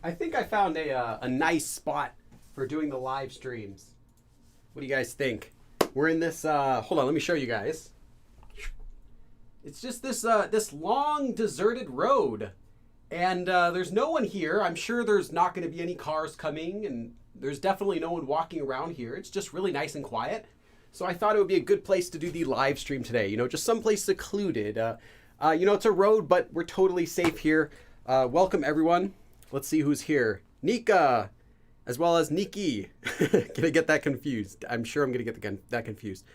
I think I found a nice spot for doing the live streams. What do you guys think? We're in this, hold on, let me show you guys. It's just this long deserted road. And there's no one here. I'm sure there's not going to be any cars coming, and there's definitely no one walking around here. It's just really nice and quiet. So I thought it would be a good place to do the live stream today. You know, just someplace secluded. You know, it's a road, but we're totally safe here. Welcome, everyone. Let's see who's here. Nika, as well as Nikki. Gonna get that confused. I'm sure I'm gonna get that confused.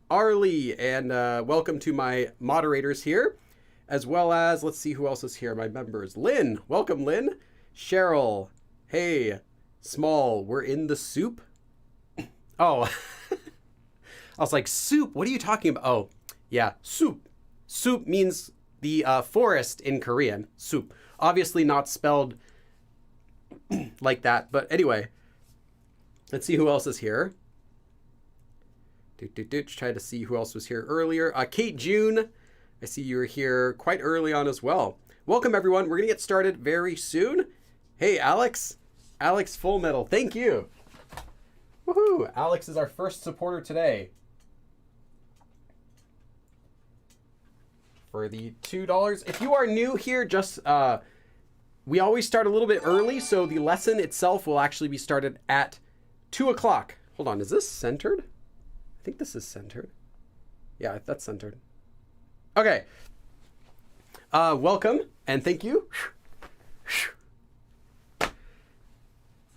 Arlie, and welcome to my moderators here, as well as, let's see who else is here, my members. Lynn, welcome, Lynn. Cheryl, hey. Small, we're in the soup? Oh, I was like, soup, what are you talking about? Oh, yeah, soup. Soup means the forest in Korean, soup. Obviously not spelled like that, but anyway, let's see who else is here. Try to see who else was here earlier. Kate June, I see you were here quite early on as well. Welcome, everyone. We're going to get started very soon. Hey, Alex. Alex Full Metal, thank you. Woohoo! Alex is our first supporter today. For the $2. If you are new here, just we always start a little bit early, so the lesson itself will actually be started at 2 o'clock. Hold on, is this centered? I think this is centered. Yeah, that's centered. Okay. Welcome and thank you.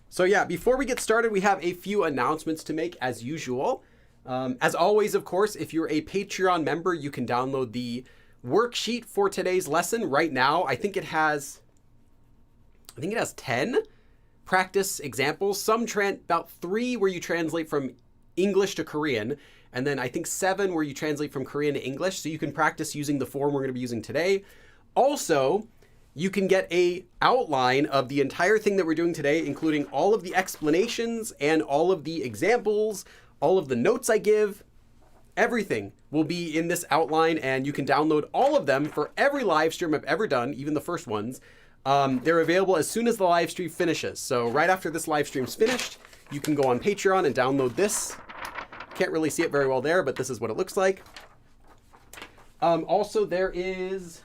So yeah, before we get started, we have a few announcements to make as usual. As always, of course, if you're a Patreon member, you can download the worksheet for today's lesson. Right now, I think it has 10 practice examples. About 3 where you translate from English to Korean, and then I think 7 where you translate from Korean to English. So you can practice using the form we're going to be using today. Also, you can get a outline of the entire thing that we're doing today, including all of the explanations and all of the examples, all of the notes I give. Everything will be in this outline, and you can download all of them for every live stream I've ever done, even the first ones. They're available as soon as the live stream finishes. So right after this live stream's finished, you can go on Patreon and download this. Can't really see it very well there, but this is what it looks like. Also, there is,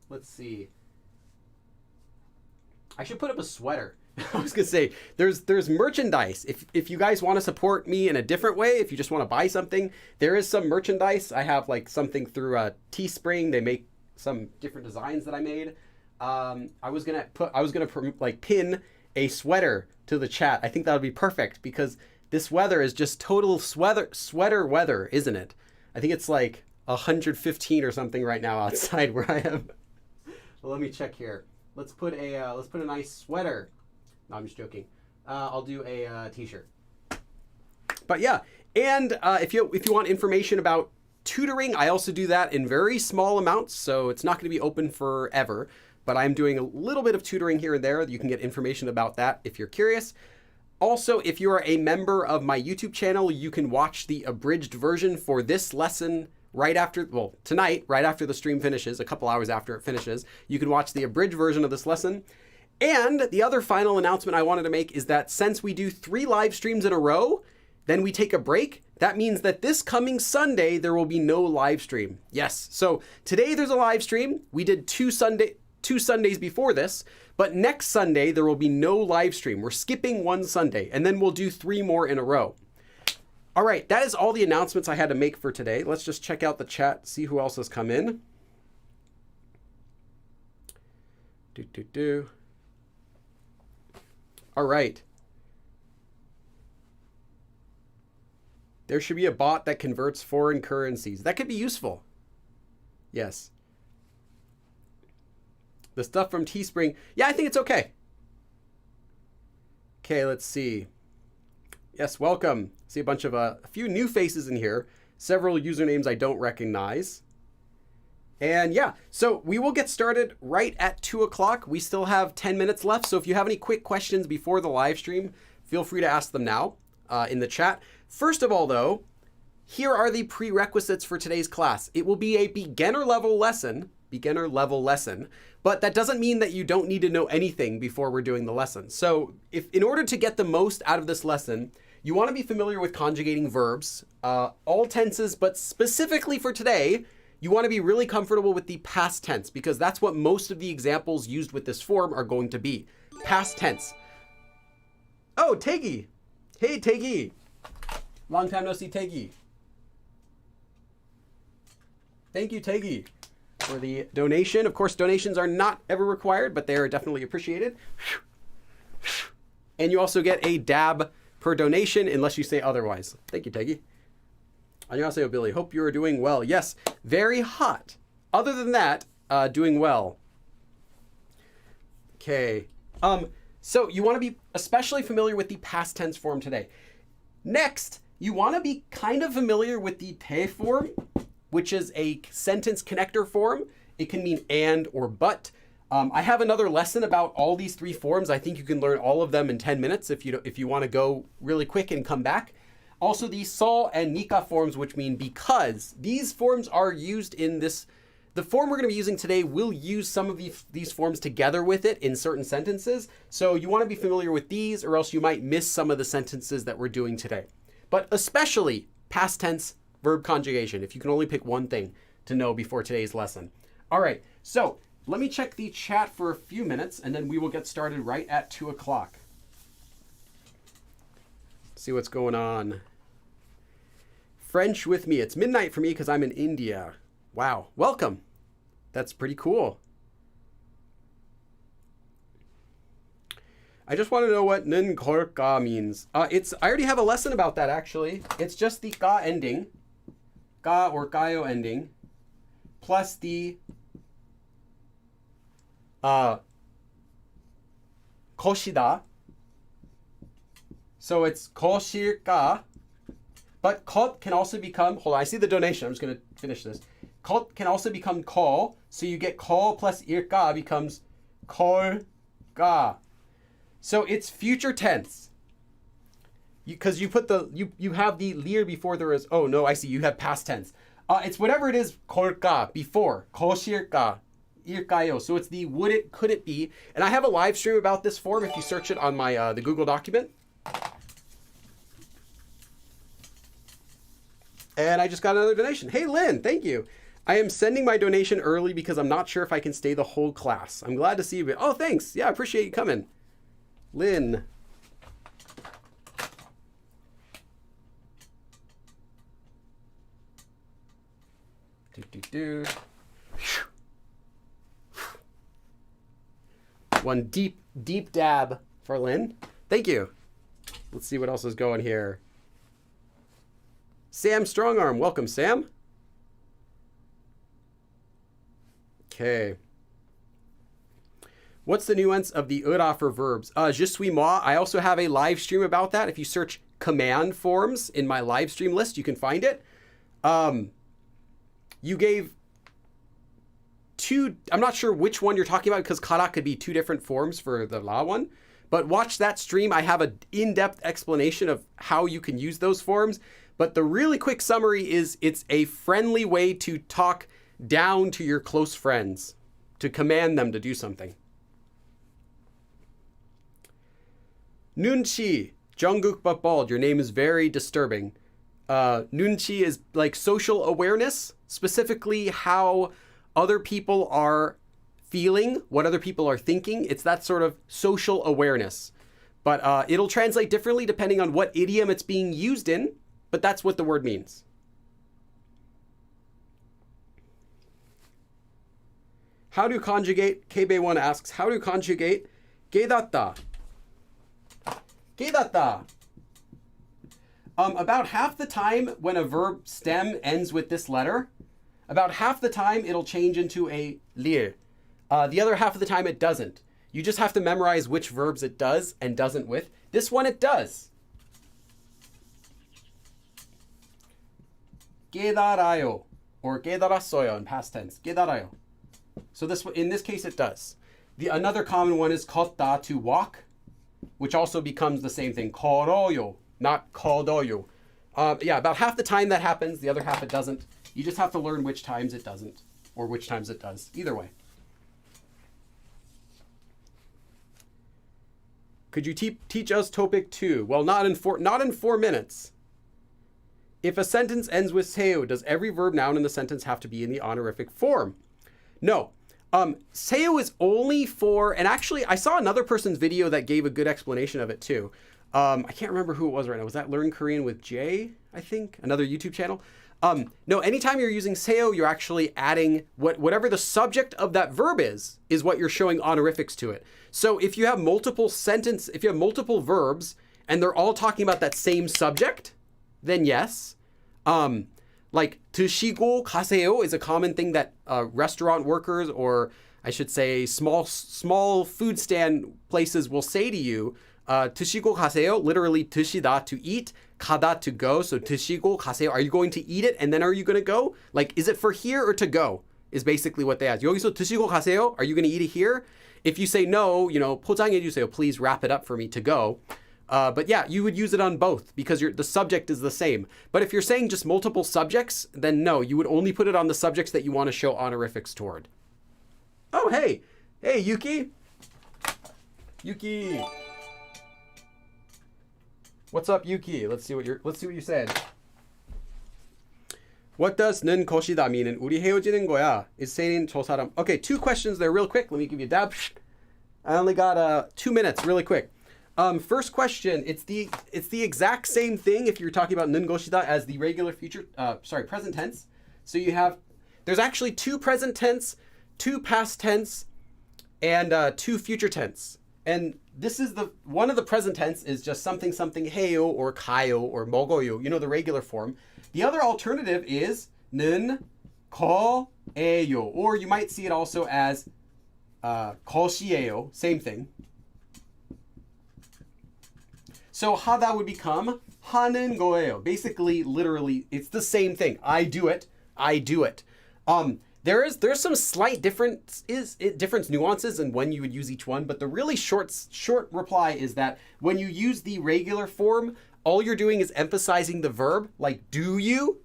let's see. I should put up a sweater. I was gonna say, there's merchandise. If you guys want to support me in a different way, if you just want to buy something, there is some merchandise. I have like something through Teespring. They make some different designs that I made. I was gonna like pin a sweater to the chat. I think that would be perfect because this weather is just total sweater weather, isn't it? I think it's like 115 or something right now outside where I am. Well, let me check here. Let's put a nice sweater. No, I'm just joking. I'll do a t-shirt. But yeah, and if you want information about tutoring, I also do that in very small amounts, so it's not going to be open forever. But I'm doing a little bit of tutoring here and there. You can get information about that if you're curious. Also, if you are a member of my YouTube channel, you can watch the abridged version for this lesson tonight, right after the stream finishes, a couple hours after it finishes. You can watch the abridged version of this lesson. And the other final announcement I wanted to make is that since we do 3 live streams in a row, then we take a break. That means that this coming Sunday, there will be no live stream. Yes, so today there's a live stream. We did 2 Sundays before this, but next Sunday, there will be no live stream. We're skipping 1 Sunday, and then we'll do 3 more in a row. All right, that is all the announcements I had to make for today. Let's just check out the chat, see who else has come in. All right. There should be a bot that converts foreign currencies. That could be useful. Yes. The stuff from Teespring. Yeah, I think it's okay. Okay, let's see. Yes, welcome. See a few new faces in here. Several usernames I don't recognize. And yeah, so we will get started right at 2 o'clock. We still have 10 minutes left. So if you have any quick questions before the live stream, feel free to ask them now in the chat. First of all, though, here are the prerequisites for today's class. It will be a beginner level lesson. beginner level lesson, but that doesn't mean that you don't need to know anything before we're doing the lesson. So in order to get the most out of this lesson, you want to be familiar with conjugating verbs, all tenses, but specifically for today, you want to be really comfortable with the past tense because that's what most of the examples used with this form are going to be. Past tense. Oh, Tegi. Hey, Tegi. Long time no see, Tegi. Thank you, Tegi, for the donation. Of course, donations are not ever required, but they are definitely appreciated. And you also get a dab per donation unless you say otherwise. Thank you, Tegi. 안녕하세요, Billy. Hope you are doing well. Yes, very hot. Other than that, doing well. Okay. So you want to be especially familiar with the past tense form today. Next, you want to be kind of familiar with the te form, which is a sentence connector form. It can mean and or but. I have another lesson about all these three forms. I think you can learn all of them in 10 minutes if you want to go really quick and come back. Also, the so and nika forms, which mean because. These forms are used in this. The form we're going to be using today will use some of these forms together with it in certain sentences. So you want to be familiar with these or else you might miss some of the sentences that we're doing today. But especially past tense verb conjugation, if you can only pick one thing to know before today's lesson. All right, so let me check the chat for a few minutes and then we will get started right at 2 o'clock. See what's going on. French with me. It's midnight for me because I'm in India. Wow. Welcome. That's pretty cool. I just want to know what 는 걸까 means. I already have a lesson about that actually. It's just the ka ending, ka or kayo ending, plus the koshida. So it's koshirka, but kot can also become, hold on, I see the donation. I'm just going to finish this. Kot can also become ko, so you get ko plus irka becomes kolka. So it's future tense. Because you put you have the lir before there is, oh no, I see, you have past tense. It's whatever it is, kolka, before, koshirka, irkayo. So it's the would it, could it be. And I have a live stream about this form if you search it on my the Google document. And I just got another donation. Hey, Lynn, thank you. I am sending my donation early because I'm not sure if I can stay the whole class. I'm glad to see you. Oh, thanks. Yeah, I appreciate you coming. Lynn. One deep, deep dab for Lynn. Thank you. Let's see what else is going here. Sam Strongarm. Welcome, Sam. Okay. What's the nuance of the ura for verbs? Je suis moi. I also have a live stream about that. If you search command forms in my live stream list, you can find it. You gave two, I'm not sure which one you're talking about because kara could be two different forms for the la one. But watch that stream. I have an in-depth explanation of how you can use those forms. But the really quick summary is it's a friendly way to talk down to your close friends, to command them to do something. Nunchi, Jungkook but bald, your name is very disturbing. Nunchi is like social awareness, specifically how other people are feeling, what other people are thinking. It's that sort of social awareness. But it'll translate differently depending on what idiom it's being used in, but that's what the word means. How to conjugate, KB1 asks, how to conjugate 게다tta? 게다tta. About half the time when a verb stem ends with this letter, about half the time it'll change into a lir. The other half of the time it doesn't. You just have to memorize which verbs it does and doesn't with. This one it does. 깨달아요 or 깨달았어요 in past tense. 깨달아요. So in this case it does. Another common one is 걷다, to walk, which also becomes the same thing. 걸어요, not 걷어요. Yeah, about half the time that happens, the other half it doesn't. You just have to learn which times it doesn't. or which times it does. Either way. Could you teach us topic 2? Well, not in 4 minutes. If a sentence ends with seyo, does every verb noun in the sentence have to be in the honorific form? No. Seyo is only for, and actually I saw another person's video that gave a good explanation of it too. I can't remember who it was right now. Was that Learn Korean with Jay, I think? Another YouTube channel? No, anytime you're using seyo, you're actually adding whatever the subject of that verb is what you're showing honorifics to it. So if you have multiple verbs and they're all talking about that same subject, then yes. Like 드시고 가세요 is a common thing that restaurant workers, or I should say small food stand places will say to you. 드시고 가세요, literally 드시다, to eat, 가다, to go. So 드시고 가세요, are you going to eat it and then are you going to go? Like, is it for here or to go? Is basically what they ask. 여기서 드시고 가세요, are you going to eat it here? If you say no, 포장해 주세요, please wrap it up for me to go. But yeah, you would use it on both because the subject is the same. But if you're saying just multiple subjects, then no, you would only put it on the subjects that you want to show honorifics toward. Oh, hey, Yuki. What's up, Yuki? Let's see what you said. What does 는 것이다 mean? 우리 헤어지는 거야. Is saying 저 사람. Okay, 2 questions there real quick. Let me give you a dab. I only got 2 minutes really quick. First question, it's the exact same thing if you're talking about 는 것이다 as the regular present tense. So there's actually 2 present tense, 2 past tense, and 2 future tense. And this is one of the present tense is just something 해요 or 가요 or 먹어요, the regular form. The other alternative is 는 거예요, or you might see it also as 것이에요, same thing. So 하다 would become 하는 거예요. Basically, literally, it's the same thing. I do it. There's some slight difference nuances in when you would use each one, but the really short reply is that when you use the regular form, all you're doing is emphasizing the verb, like do you,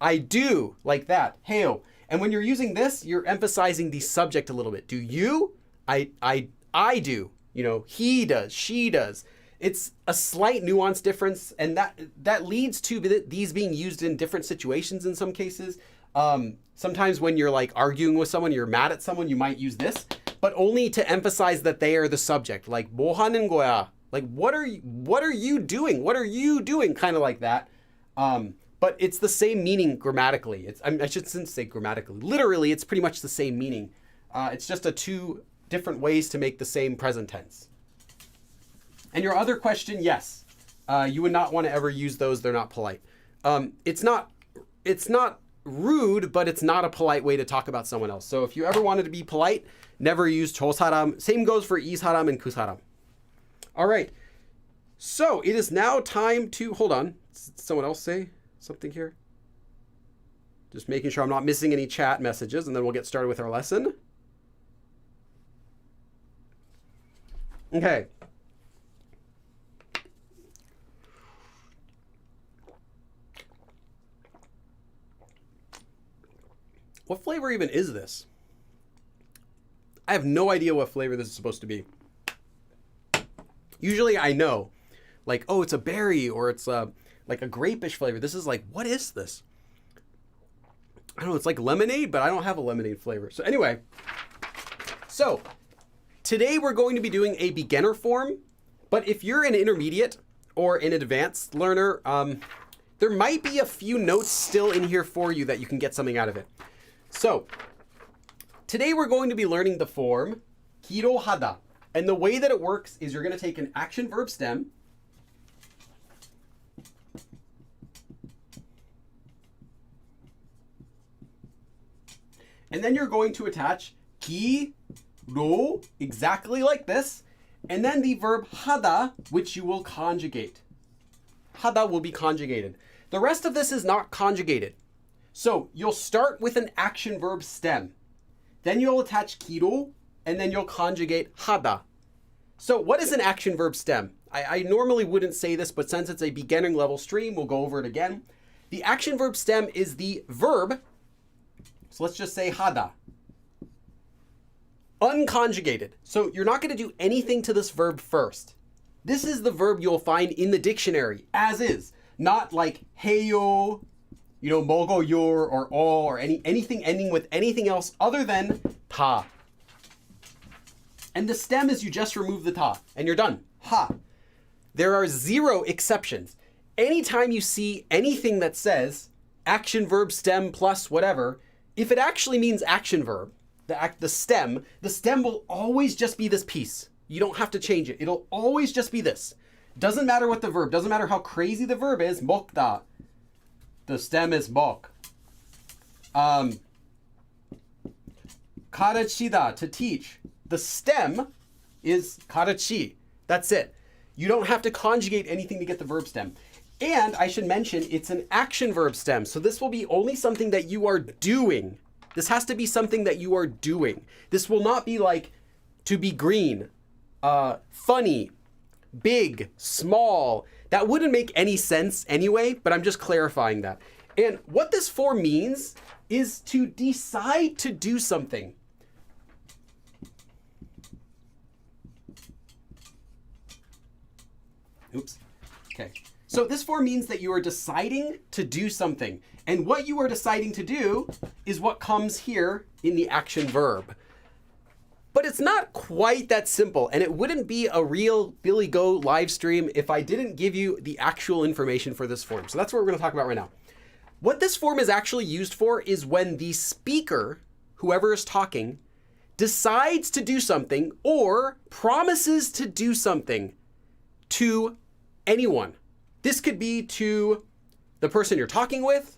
I do, like that, 해요. And when you're using this, you're emphasizing the subject a little bit. Do you? I do. He does, she does. It's a slight nuance difference, and that leads to these being used in different situations in some cases. Sometimes when you're like arguing with someone, you're mad at someone, you might use this, but only to emphasize that they are the subject. Like 뭐 하는 거야? Like what are you doing? What are you doing? Kind of like that. But it's the same meaning grammatically. I shouldn't say grammatically. Literally, it's pretty much the same meaning. It's just 2 different ways to make the same present tense. And your other question, yes, you would not want to ever use those. They're not polite. It's not rude, but it's not a polite way to talk about someone else. So if you ever wanted to be polite, never use 저 사람. Same goes for 이 사람 and 그 사람. All right. So it is now time to, hold on. Did someone else say something here? Just making sure I'm not missing any chat messages, and then we'll get started with our lesson. Okay. What flavor even is this? I have no idea what flavor this is supposed to be. Usually I know, like, oh, it's a berry or it's like a grape-ish flavor. This is like, what is this? I don't know, it's like lemonade, but I don't have a lemonade flavor. So anyway, today we're going to be doing a beginner form, but if you're an intermediate or an advanced learner, there might be a few notes still in here for you that you can get something out of it. So, today we're going to be learning the form 기로하다. And the way that it works is you're going to take an action verb stem, and then you're going to attach 기로, exactly like this, and then the verb 하다, which you will conjugate. 하다 will be conjugated. The rest of this is not conjugated. So you'll start with an action verb stem. Then you'll attach 기로, and then you'll conjugate 하다. So what is an action verb stem? I normally wouldn't say this, but since it's a beginning level stream, we'll go over it again. The action verb stem is the verb. So let's just say hada. Unconjugated. So you're not going to do anything to this verb first. This is the verb you'll find in the dictionary as is. Not like heyo, mogo yor or all or anything ending with anything else other than ta. And the stem is you just remove the ta and you're done. Ha. There are 0 exceptions. Anytime you see anything that says action verb stem plus whatever, if it actually means action verb, the stem will always just be this piece. You don't have to change it. It'll always just be this. Doesn't matter what the verb, doesn't matter how crazy the verb is, 먹다. The stem is 먹. 가르치다, to teach. The stem is 가르치. That's it. You don't have to conjugate anything to get the verb stem. And I should mention, it's an action verb stem. So this will be only something that you are doing. This has to be something that you are doing. This will not be like to be green, funny, big, small. That wouldn't make any sense anyway, but I'm just clarifying that. And what this form means is to decide to do something. Oops. Okay. So this form means that you are deciding to do something. And what you are deciding to do is what comes here in the action verb. But it's not quite that simple, and it wouldn't be a real Billy Go live stream if I didn't give you the actual information for this form. So that's what we're going to talk about right now. What this form is actually used for is when the speaker, whoever is talking, decides to do something or promises to do something to anyone. This could be to the person you're talking with,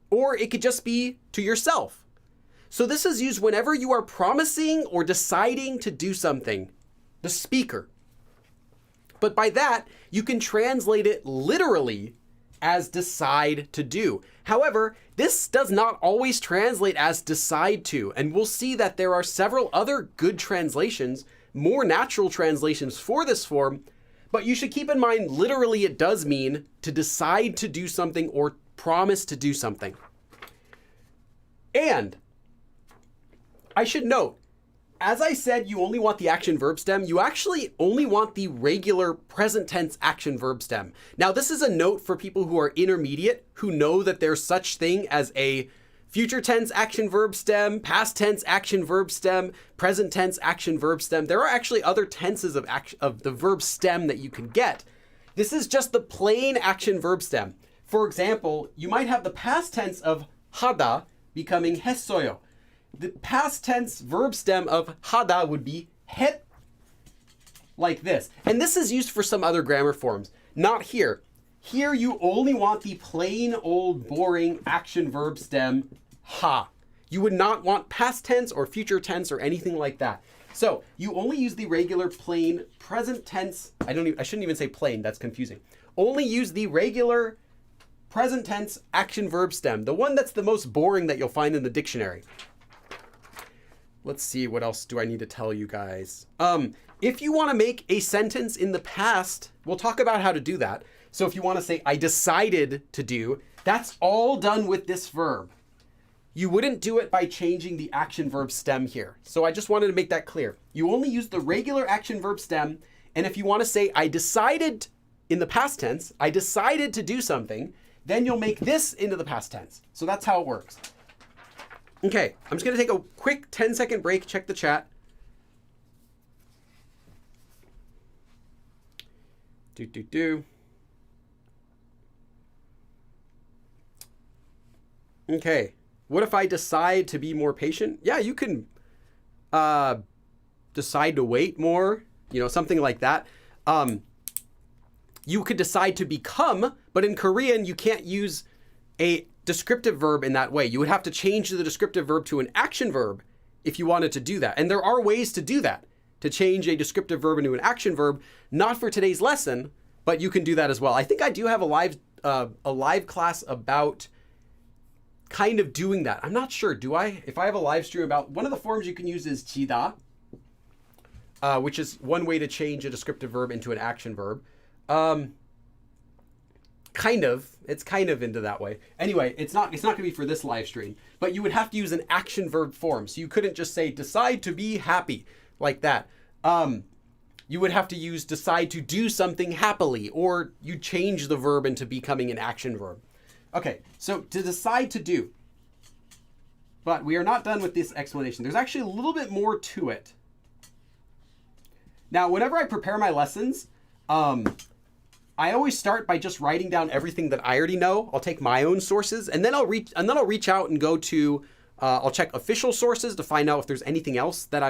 or it could just be to yourself. So this is used whenever you are promising or deciding to do something, the speaker. But by that, you can translate it literally as decide to do. However, this does not always translate as decide to, and we'll see that there are several other good translations, more natural translations for this form, but you should keep in mind literally it does mean to decide to do something or promise to do something. And I should note, as I said, you only want the action verb stem. You actually only want the regular present tense action verb stem. Now, this is a note for people who are intermediate, who know that there's such thing as a future tense action verb stem, past tense action verb stem, present tense action verb stem. There are actually other tenses of the verb stem that you can get. This is just the plain action verb stem. For example, you might have the past tense of hada becoming 했어요. The past tense verb stem of hada would be 했, like this. And this is used for some other grammar forms. Not here. Here you only want the plain old boring action verb stem ha. You would not want past tense or future tense or anything like that. So you only use the regular plain present tense. I shouldn't even say plain, that's confusing. Only use the regular present tense action verb stem, the one that's the most boring that you'll find in the dictionary. Let's see, what else do I need to tell you guys? If you want to make a sentence in the past, we'll talk about how to do that. So if you want to say, I decided to do, that's all done with this verb. You wouldn't do it by changing the action verb stem here. So I just wanted to make that clear. You only use the regular action verb stem. And if you want to say, I decided in the past tense, I decided to do something, then you'll make this into the past tense. So that's how it works. Okay, I'm just going to take a quick 10-second break, check the chat. Okay, what if I decide to be more patient? Yeah, you can decide to wait more, something like that. You could decide to become, but in Korean, you can't use a descriptive verb in that way. You would have to change the descriptive verb to an action verb if you wanted to do that. And there are ways to do that, to change a descriptive verb into an action verb, not for today's lesson, but you can do that as well. I think I do have a live class about kind of doing that. I'm not sure. Do I? If I have a live stream about, one of the forms you can use is chida, which is one way to change a descriptive verb into an action verb. It's kind of into that way. Anyway, it's not going to be for this live stream, but you would have to use an action verb form. So you couldn't just say decide to be happy like that. You would have to use decide to do something happily, or you change the verb into becoming an action verb. Okay, so to decide to do. But we are not done with this explanation. There's actually a little bit more to it. Now, whenever I prepare my lessons, I always start by just writing down everything that I already know. I'll take my own sources, and then I'll reach out and go to I'll check official sources to find out if there's anything else that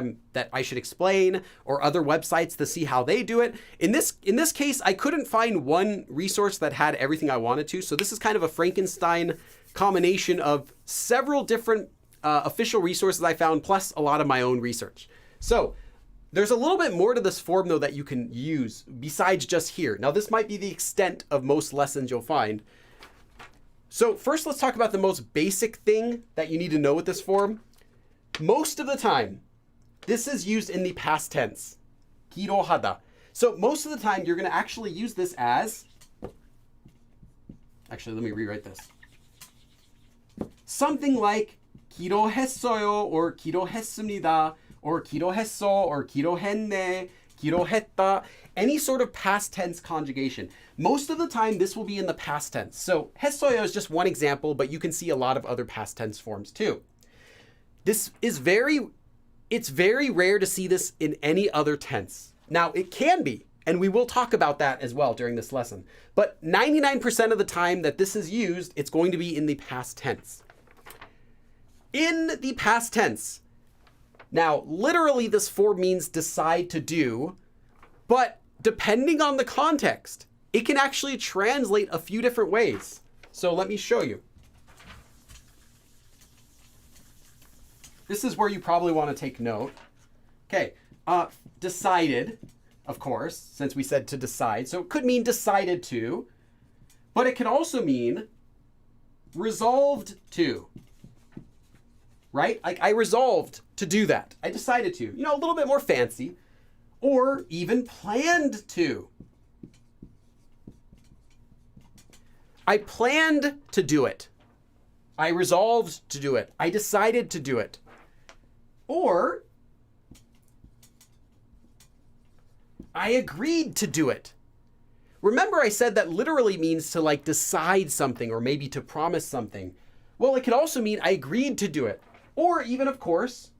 I should explain, or other websites to see how they do it. In this case, I couldn't find one resource that had everything I wanted to. So this is kind of a Frankenstein combination of several different official resources I found, plus a lot of my own research. So there's a little bit more to this form, though, that you can use besides just here. Now, this might be the extent of most lessons you'll find. So first, let's talk about the most basic thing that you need to know with this form. Most of the time, this is used in the past tense. Kirohada. So most of the time, you're going to actually use this as... Actually, let me rewrite this. Something like kirohessoyo, or kirohessumnida, or kirohesso, or kirohenne, kirohetta, any sort of past tense conjugation. Most of the time, this will be in the past tense. So hessoyo is just one example, but you can see a lot of other past tense forms too. It's very rare to see this in any other tense. Now, it can be, and we will talk about that as well during this lesson. But 99% of the time that this is used, it's going to be in the past tense. In the past tense, now, literally, this form means decide to do, but depending on the context, it can actually translate a few different ways. So let me show you. This is where you probably want to take note. Okay, decided, of course, since we said to decide. So it could mean decided to, but it could also mean resolved to. Right? Like I resolved to do that. I decided to. You know, a little bit more fancy. Or even planned to. I planned to do it. I resolved to do it. I decided to do it. Or I agreed to do it. Remember I said that literally means to like decide something, or maybe to promise something. Well, it could also mean I agreed to do it. Or even, of course,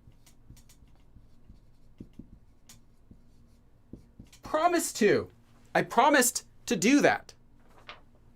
promised to. I promised to do that.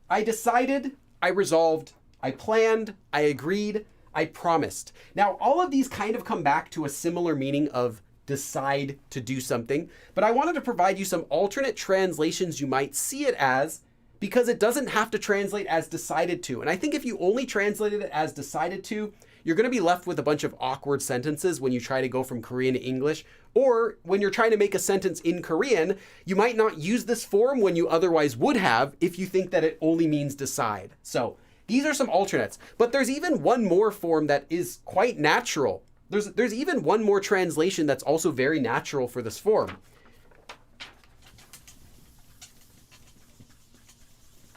I decided, I resolved, I planned, I agreed, I promised. Now, all of these kind of come back to a similar meaning of decide to do something, but I wanted to provide you some alternate translations you might see it as, because it doesn't have to translate as decided to. And I think if you only translated it as decided to, you're going to be left with a bunch of awkward sentences when you try to go from Korean to English, or when you're trying to make a sentence in Korean, you might not use this form when you otherwise would have if you think that it only means decide. So these are some alternates, but there's even one more form that is quite natural. There's even one more translation that's also very natural for this form.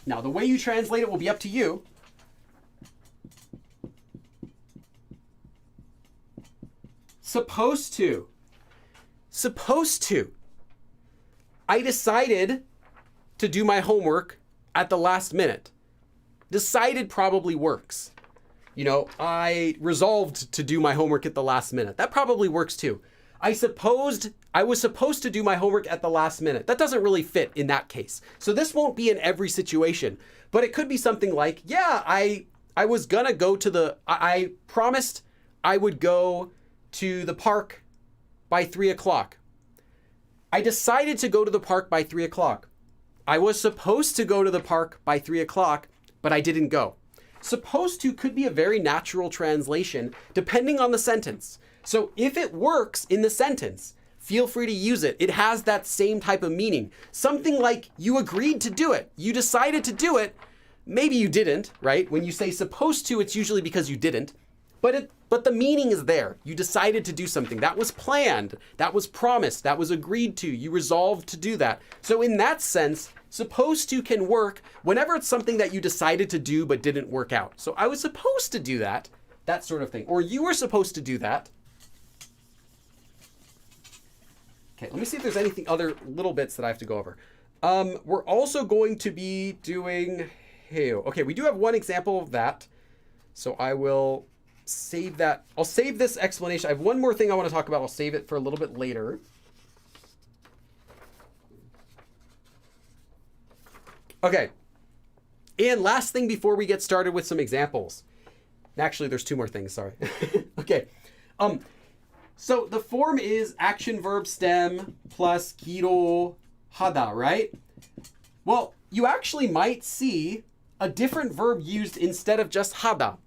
Now, the way you translate it will be up to you. Supposed to. Supposed to. I decided to do my homework at the last minute. Decided probably works. You know, I resolved to do my homework at the last minute. That probably works too. I was supposed to do my homework at the last minute. That doesn't really fit in that case. So this won't be in every situation, but it could be something like, yeah, I was gonna go to I promised I would go to the park by 3 o'clock. I decided to go to the park by 3 o'clock. I was supposed to go to the park by 3 o'clock, but I didn't go. Supposed to could be a very natural translation depending on the sentence. So if it works in the sentence, feel free to use it. It has that same type of meaning. Something like you agreed to do it. You decided to do it. Maybe you didn't, right? When you say supposed to, it's usually because you didn't. But the meaning is there. You decided to do something. That was planned. That was promised. That was agreed to. You resolved to do that. So in that sense, supposed to can work whenever it's something that you decided to do but didn't work out. So I was supposed to do that, that sort of thing. Or you were supposed to do that. Okay, let me see if there's anything other little bits that I have to go over. We're also going to be doing hail. Okay, we do have one example of that. So I will save that. I'll save this explanation. I have one more thing I want to talk about. I'll save it for a little bit later. Okay. And last thing before we get started with some examples. Actually, there's two more things, sorry. Okay. So the form is action verb stem plus kiro hada, right? Well, you actually might see a different verb used instead of just hada.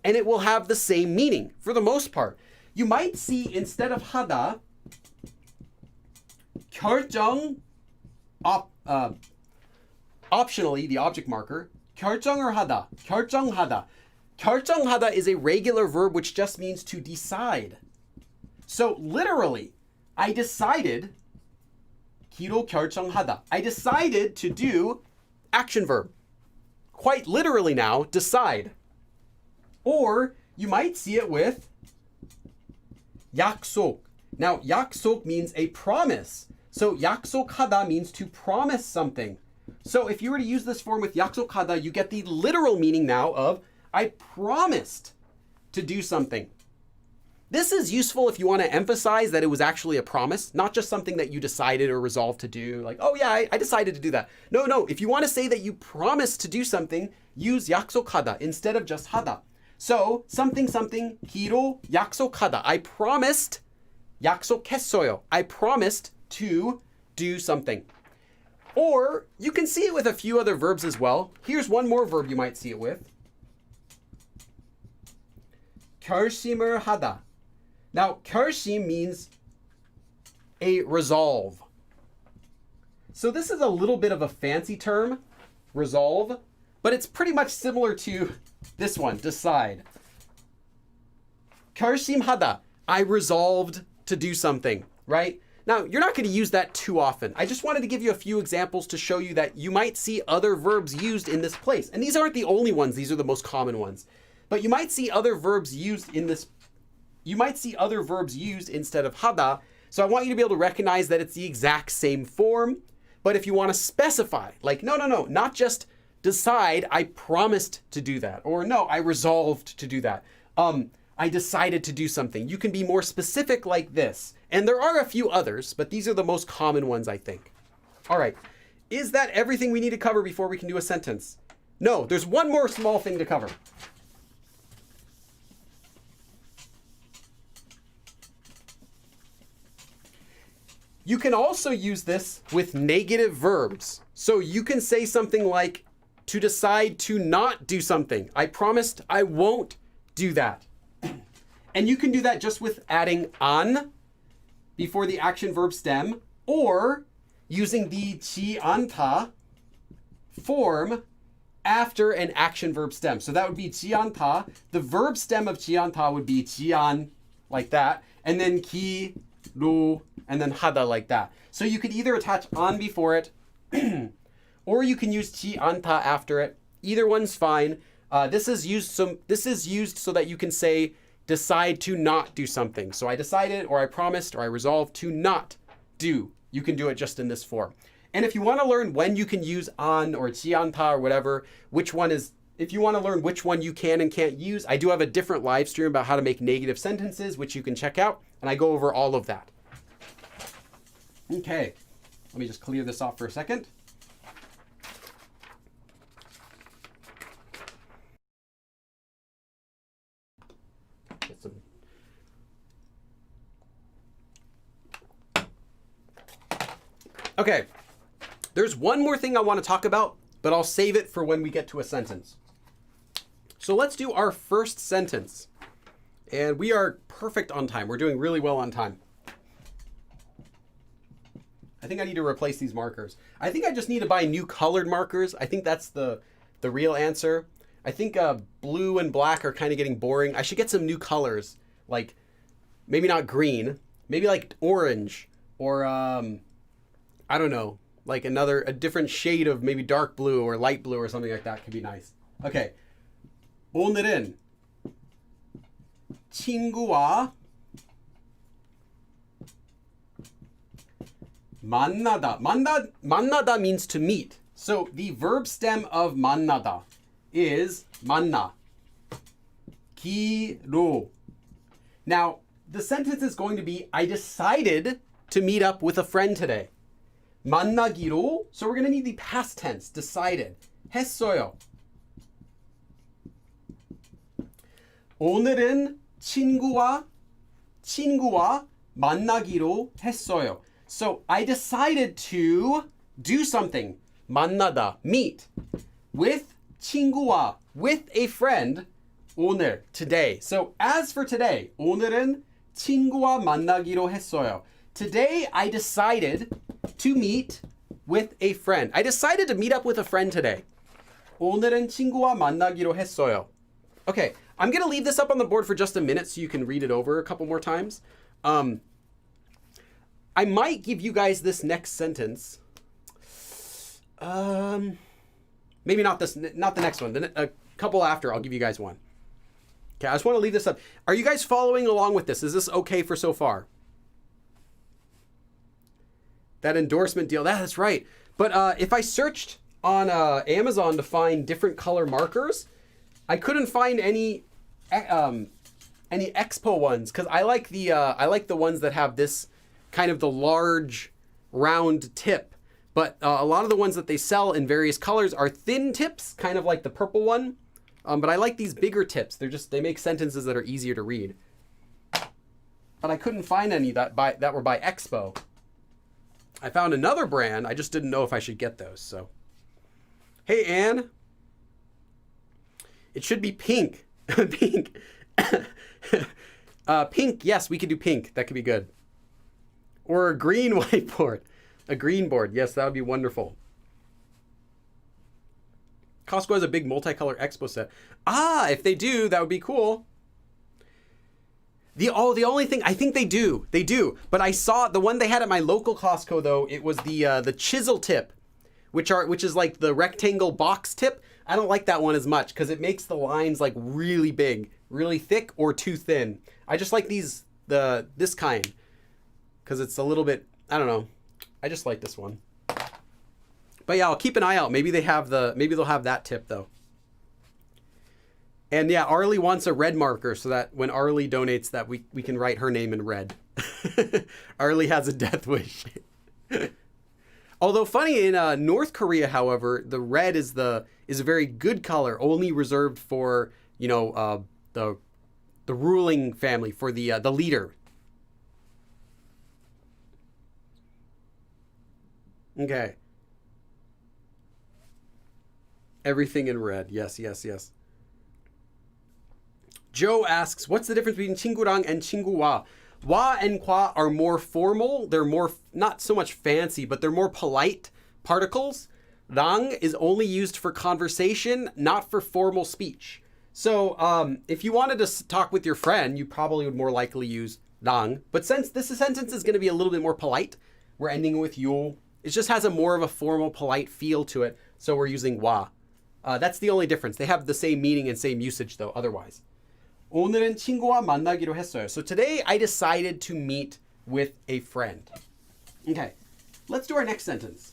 And it will have the same meaning for the most part. You might see instead of hada, 결정, optionally the object marker, 결정을 하다, 결정하다. 결정하다 is a regular verb which just means to decide. So literally, I decided, 기로 결정하다. I decided to do action verb. Quite literally now, decide. Or you might see it with 약속. Now, 약속 means a promise. So 약속하다 means to promise something. So if you were to use this form with 약속하다, you get the literal meaning now of I promised to do something. This is useful if you want to emphasize that it was actually a promise, not just something that you decided or resolved to do. Like, oh yeah, I decided to do that. No. If you want to say that you promised to do something, use 약속하다 instead of just 하다. So something 기로 약속하다. I promised 약속했어요. I promised to do something. Or you can see it with a few other verbs as well. Here's one more verb you might see it with. 결심을 하다. Now, 결심 means a resolve. So this is a little bit of a fancy term, resolve, but it's pretty much similar to this one, decide. 결심하다. I resolved to do something, right? Now, you're not going to use that too often. I just wanted to give you a few examples to show you that you might see other verbs used in this place. And these aren't the only ones. These are the most common ones. But you might see other verbs used in this. You might see other verbs used instead of hada. So I want you to be able to recognize that it's the exact same form. But if you want to specify, like, no, not just decide, I promised to do that. Or no, I resolved to do that. I decided to do something. You can be more specific like this. And there are a few others, but these are the most common ones, I think. All right. Is that everything we need to cover before we can do a sentence? No, there's one more small thing to cover. You can also use this with negative verbs. So you can say something like, to decide to not do something. I promised I won't do that. And you can do that just with adding an before the action verb stem, or using the 지 않다 form after an action verb stem. So that would be 지 않다. The verb stem of 지 않다 would be 지안, like that, and then 기, 로, and then 하다, like that. So you could either attach an before it, or you can use 지 않다 after it. Either one's fine. This is used so that you can say decide to not do something. So I decided, or I promised, or I resolved to not do. You can do it just in this form. And if you want to learn when you can use an or 지 않다 or whatever, if you want to learn which one you can and can't use, I do have a different live stream about how to make negative sentences, which you can check out, and I go over all of that. Okay, let me just clear this off for a second. Okay, there's one more thing I want to talk about, but I'll save it for when we get to a sentence. So let's do our first sentence. And we are perfect on time. We're doing really well on time. I think I need to replace these markers. I think I just need to buy new colored markers. I think that's the real answer. I think blue and black are kind of getting boring. I should get some new colors, like maybe not green, maybe like orange or I don't know, Like a different shade of maybe dark blue or light blue or something like that could be nice. Okay. 오늘은 친구와 만나다. 만나다 means to meet. So the verb stem of 만나다 is 만나. 기로. Now, the sentence is going to be, I decided to meet up with a friend today. 만나기로. So we're going to need the past tense, decided. 했어요. 오늘은 친구와 만나기로 했어요. So I decided to do something. 만나다, meet. With 친구와, with a friend. 오늘, today. So as for today, 오늘은 친구와 만나기로 했어요. Today I decided to meet with a friend. I decided to meet up with a friend today. 오늘은 친구와 만나기로 했어요. Okay, I'm going to leave this up on the board for just a minute so you can read it over a couple more times. I might give you guys this next sentence. Maybe not the next one. A couple after, I'll give you guys one. Okay, I just want to leave this up. Are you guys following along with this? Is this okay for so far? That endorsement deal, that's right. But if I searched on Amazon to find different color markers, I couldn't find any Expo ones because I like the ones that have this kind of the large round tip. But a lot of the ones that they sell in various colors are thin tips, kind of like the purple one. But I like these bigger tips. They make sentences that are easier to read. But I couldn't find any that were by Expo. I found another brand. I just didn't know if I should get those. So, hey Anne, it should be pink. Pink. Pink. Yes, we could do pink. That could be good. Or a green whiteboard. A green board. Yes, that would be wonderful. Costco has a big multicolor expo set. Ah, if they do, that would be cool. The only thing, I think they do. They do. But I saw the one they had at my local Costco though, it was the chisel tip, which is like the rectangle box tip. I don't like that one as much because it makes the lines like really big, really thick or too thin. I just like this kind because it's a little bit, I don't know. I just like this one. But yeah, I'll keep an eye out. Maybe they'll have that tip though. And yeah, Arlie wants a red marker so that when Arlie donates that we can write her name in red. Arlie has a death wish. Although funny, in North Korea, however, the red is a very good color, only reserved for, the ruling family, for the leader. Okay. Everything in red. Yes, yes, yes. Joe asks, what's the difference between Chingudong and Chingua? Wa and kwa are more formal. They're more, not so much fancy, but they're more polite particles. Rang is only used for conversation, not for formal speech. So if you wanted to talk with your friend, you probably would more likely use rang. But since this sentence is going to be a little bit more polite, we're ending with yo. It just has a more of a formal, polite feel to it. So we're using wa. That's the only difference. They have the same meaning and same usage though, otherwise. 오늘은 친구와 만나기로 했어요. So today I decided to meet with a friend. Okay, let's do our next sentence.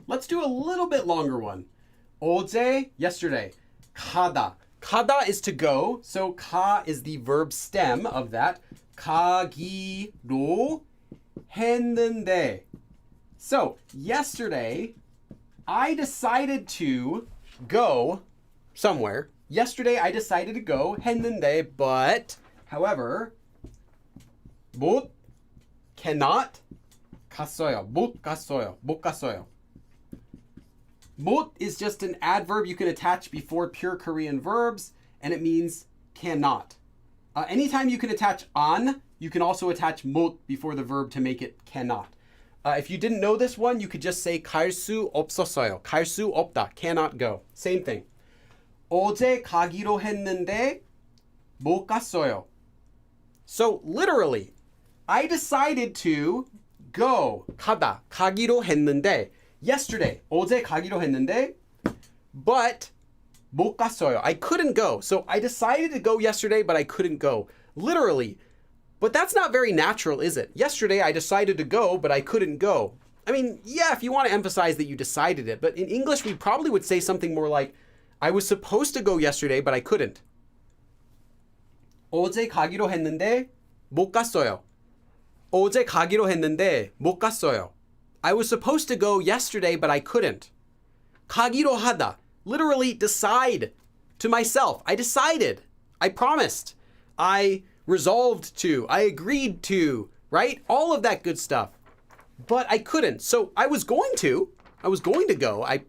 Let's do a little bit longer one. 어제, yesterday. 가다. 가다 is to go. So 가 is the verb stem of that. 가기로 했는데. So yesterday, I decided to go somewhere. Yesterday, I decided to go 했는데, but, however, 못, cannot, 갔어요. 못 갔어요. 못 갔어요. 못 is just an adverb you can attach before pure Korean verbs, and it means cannot. Anytime you can attach an, you can also attach 못 before the verb to make it cannot. If you didn't know this one, you could just say 갈 수 없었어요. 갈 수 없다, cannot go. Same thing. 어제 가기로 했는데 못 갔어요. So literally, I decided to go. 가다. 가기로 했는데. Yesterday. 어제 가기로 했는데. But 못 갔어요. I couldn't go. So I decided to go yesterday, but I couldn't go. Literally. But that's not very natural, is it? Yesterday I decided to go, but I couldn't go. I mean, yeah, if you want to emphasize that you decided it, but in English we probably would say something more like, I was supposed to go yesterday, but I couldn't. 어제 가기로 했는데 못 갔어요. 어제 가기로 했는데 못 갔어요. I was supposed to go yesterday, but I couldn't. 가기로 하다. Literally decide. To myself. I decided. I promised. I resolved to. I agreed to. Right? All of that good stuff. But I couldn't. So I was going to. I was going to go. I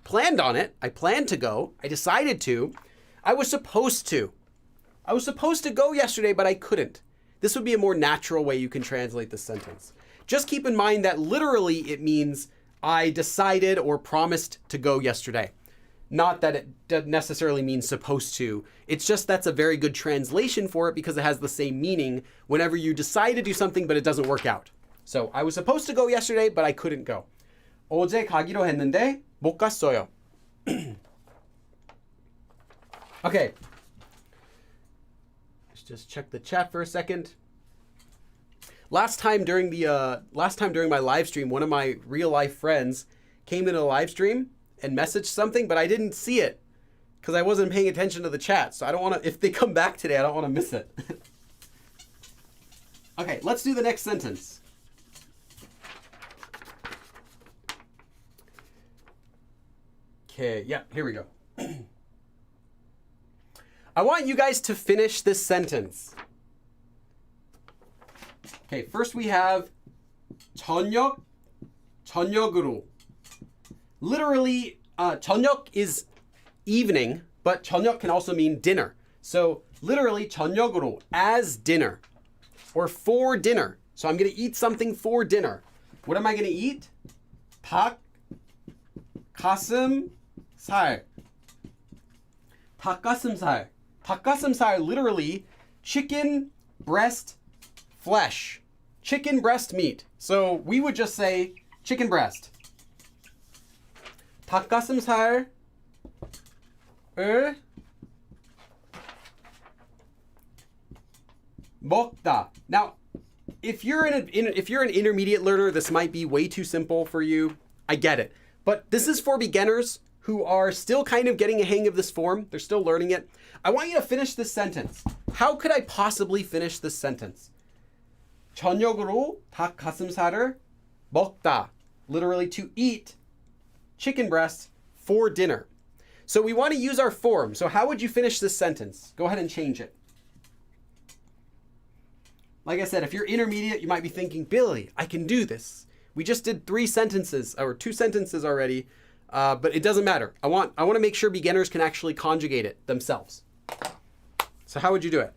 planned on it. I planned to go. I decided to. I was supposed to. I was supposed to go yesterday, but I couldn't. This would be a more natural way you can translate this sentence. Just keep in mind that literally it means I decided or promised to go yesterday. Not that it doesn't necessarily mean supposed to. It's just that's a very good translation for it because it has the same meaning whenever you decide to do something but it doesn't work out. So I was supposed to go yesterday, but I couldn't go. 어제 가기로 했는데 못 갔어요. Okay. Let's just check the chat for a second. Last time during my live stream, one of my real life friends came into the live stream and messaged something, but I didn't see it because I wasn't paying attention to the chat. So I don't want to, if they come back today, I don't want to miss it. Okay, let's do the next sentence. Okay, yeah, here we go. I want you guys to finish this sentence. Okay, first we have 저녁, 저녁으로. Literally, 저녁 is evening, but 저녁 can also mean dinner. So literally, 저녁으로, as dinner, or for dinner. So I'm going to eat something for dinner. What am I going to eat? 닭, 가슴, 살. 닭가슴살. 닭가슴살, literally, chicken, breast, flesh. Chicken breast meat. So we would just say chicken breast. 닭가슴살을 먹다. Now, if you're an intermediate learner, this might be way too simple for you. I get it. But this is for beginners who are still kind of getting a hang of this form. They're still learning it. I want you to finish this sentence. How could I possibly finish this sentence? 저녁으로 닭가슴살을 먹다. Literally to eat chicken breast for dinner. So we want to use our form. So how would you finish this sentence? Go ahead and change it. Like I said, if you're intermediate, you might be thinking, Billy, I can do this. We just did 3 sentences or 2 sentences already, but it doesn't matter. I want to make sure beginners can actually conjugate it themselves. So how would you do it?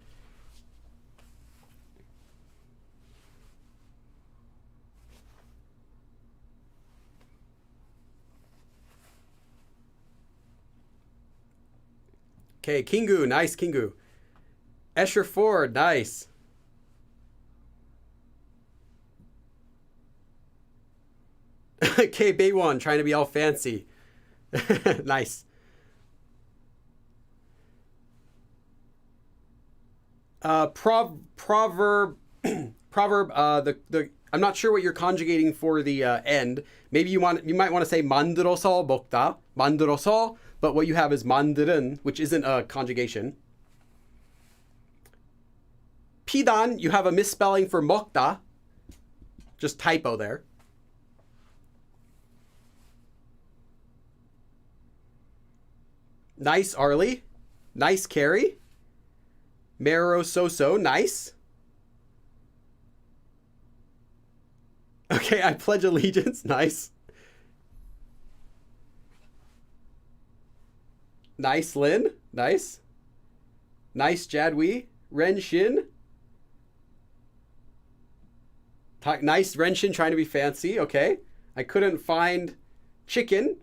Okay, Kingu, nice, Kingu. Escher Ford, nice. Okay, Baywan, trying to be all fancy. Nice. Proverb. I'm not sure what you're conjugating for the end. Maybe you might want to say 만들어서 먹다, 만들어서, but what you have is 만드는, which isn't a conjugation. 피단, you have a misspelling for 먹다, just typo there. Nice, Arlie. Nice, Carrie. Mero so-so, nice. Okay, I pledge allegiance, nice. Nice, Lynn, nice. Nice, Jadwi. Ren Shin. Nice, Ren Shin, trying to be fancy, okay. I couldn't find chicken.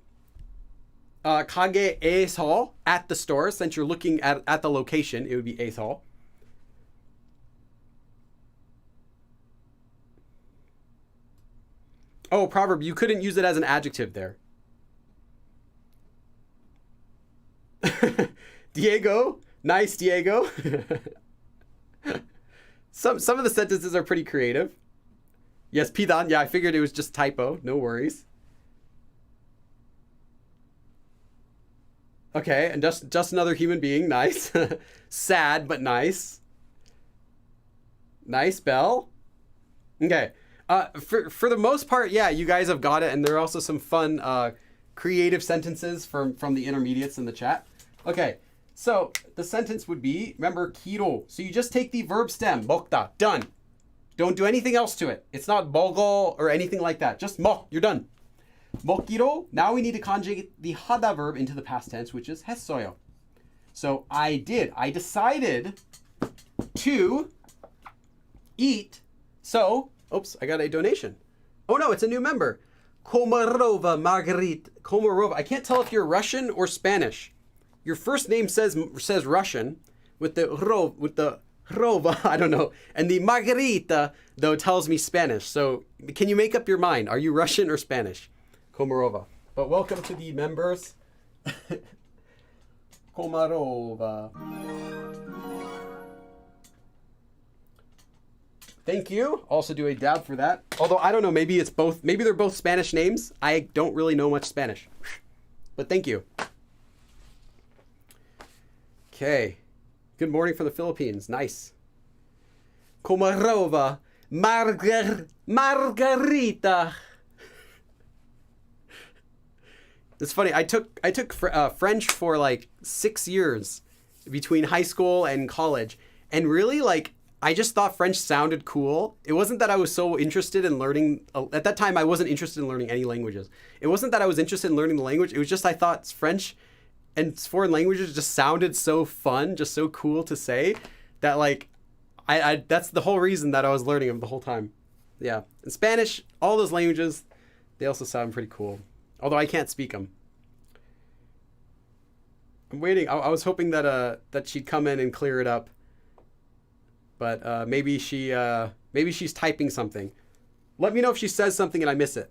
가게에서, at the store. Since you're looking at the location, it would be 에서. Oh, proverb, you couldn't use it as an adjective there. Diego, nice Diego. Some of the sentences are pretty creative. Yes, Pidan, yeah, I figured it was just typo, no worries. Okay, and just another human being, nice. Sad, but nice. Nice, Belle. Okay. For the most part, yeah, you guys have got it, and there are also some fun creative sentences from the intermediates in the chat. Okay, so the sentence would be, remember, kiro. So you just take the verb stem, 먹다, done. Don't do anything else to it. It's not 먹어 or anything like that. Just 먹, you're done. 먹기로, now we need to conjugate the 하다 verb into the past tense, which is 했어요. So I decided to eat, so... Oops, I got a donation. Oh no, it's a new member. Komarova Margarit. Komarova. I can't tell if you're Russian or Spanish. Your first name says Russian with the Rova, I don't know. And the Margarita, though, tells me Spanish. So can you make up your mind? Are you Russian or Spanish? Komarova. But welcome to the members. Komarova. Thank you. Also do a dab for that. Although I don't know, maybe it's both. Maybe they're both Spanish names. I don't really know much Spanish. But thank you. Okay. Good morning from the Philippines. Nice. Komarova. Margarita. It's funny. I took French for like 6 years between high school and college. And really, like, I just thought French sounded cool. It wasn't that I was so interested in learning. At that time, I wasn't interested in learning any languages. It wasn't that I was interested in learning the language. It was just I thought French and foreign languages just sounded so fun, just so cool to say, that like, I that's the whole reason that I was learning them the whole time. Yeah. In Spanish, all those languages, they also sound pretty cool. Although I can't speak them. I'm waiting. I was hoping that she'd come in and clear it up. But maybe she's typing something. Let me know if she says something and I miss it.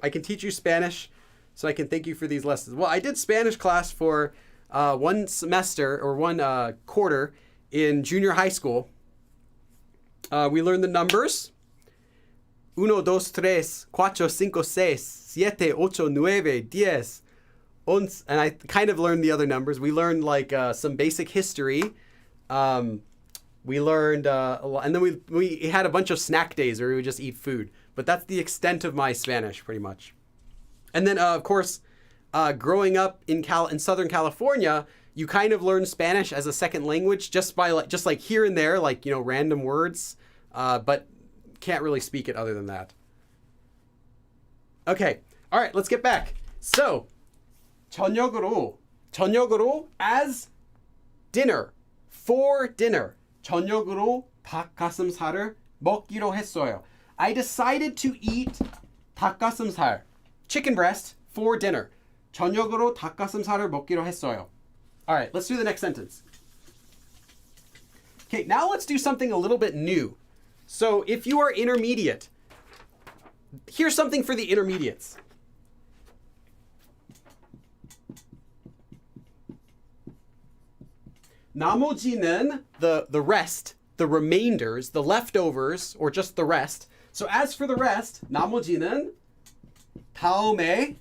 I can teach you Spanish, so I can thank you for these lessons. Well, I did Spanish class for one semester or one quarter in junior high school. We learned the numbers. 1, 2, 3, 4, 5, 6, 7, 8, 9, 10, 11. And I kind of learned the other numbers. We learned like some basic history. We learned a lot, and then we had a bunch of snack days where we would just eat food. But that's the extent of my Spanish, pretty much. And then, of course, growing up in Southern California, you kind of learn Spanish as a second language just by like here and there, like, you know, random words, but can't really speak it other than that. Okay, all right, let's get back. So, 저녁으로 as dinner, for dinner. 저녁으로 닭가슴살을 먹기로 했어요. I decided to eat 닭가슴살, chicken breast, for dinner. 저녁으로 닭가슴살을 먹기로 했어요. All right, let's do the next sentence. Okay, now let's do something a little bit new. So if you are intermediate, here's something for the intermediates. 나머지는, the rest, the remainders, the leftovers, or just the rest. So as for the rest, 나머지는 다음에,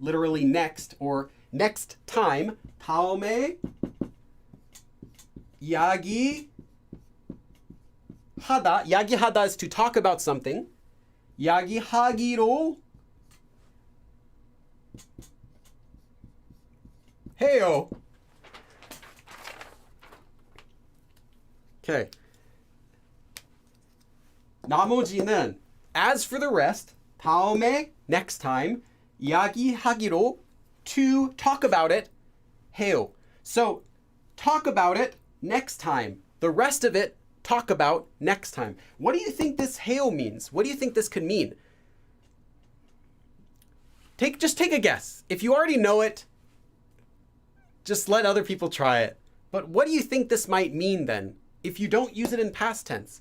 literally next, or next time, 다음에 야기하다 is to talk about something. 야기하기로 해요. Okay. 나머지는, as for the rest, 다음에, next time, 이야기하기로, to talk about it, 해요. So, talk about it next time. The rest of it, talk about next time. What do you think this 해요 means? What do you think this could mean? Just take a guess. If you already know it, Just let other people try it. But what do you think this might mean then, if you don't use it in past tense?